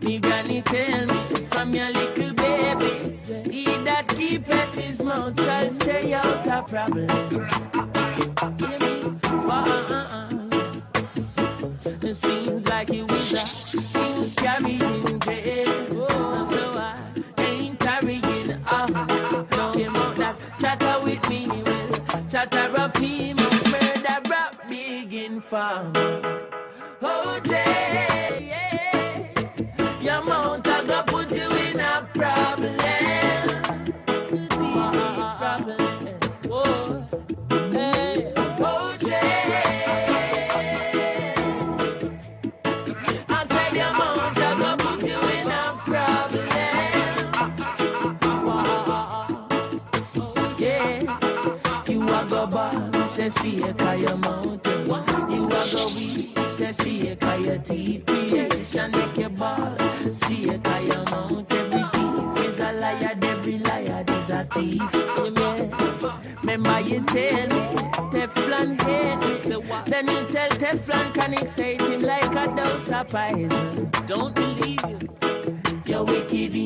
Me granny tell me from your little baby, he that keep at his mouth shall stay out of problem. It seems like it was a carrying jail, so I ain't carrying on. Same out that chatter with me, well, farmer. Oh, Jay, yeah. Your mouth I go put you in a problem. Oh, hey, oh, Jay. I said your mouth I go put you in a problem. Oh, yeah. You are go ball, say see a kaya mountain. You are go weak. See a kaya teeth, creation make a ball. See a kaya mount, every thief is a liar, every liar is a thief. Yes. Remember you tell me, Teflon hate me. Then you tell Teflon can excite him like a dose of poison. Don't believe you, you're wicked.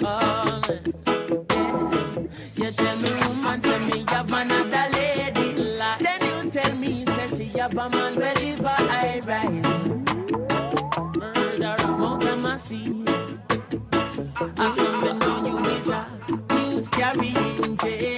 Oh man, yes. You tell me woman, tell me you have another lady. Then you tell me, say she have a man well live I rise. Murder among them I see. As some men know you is a news carrying jail.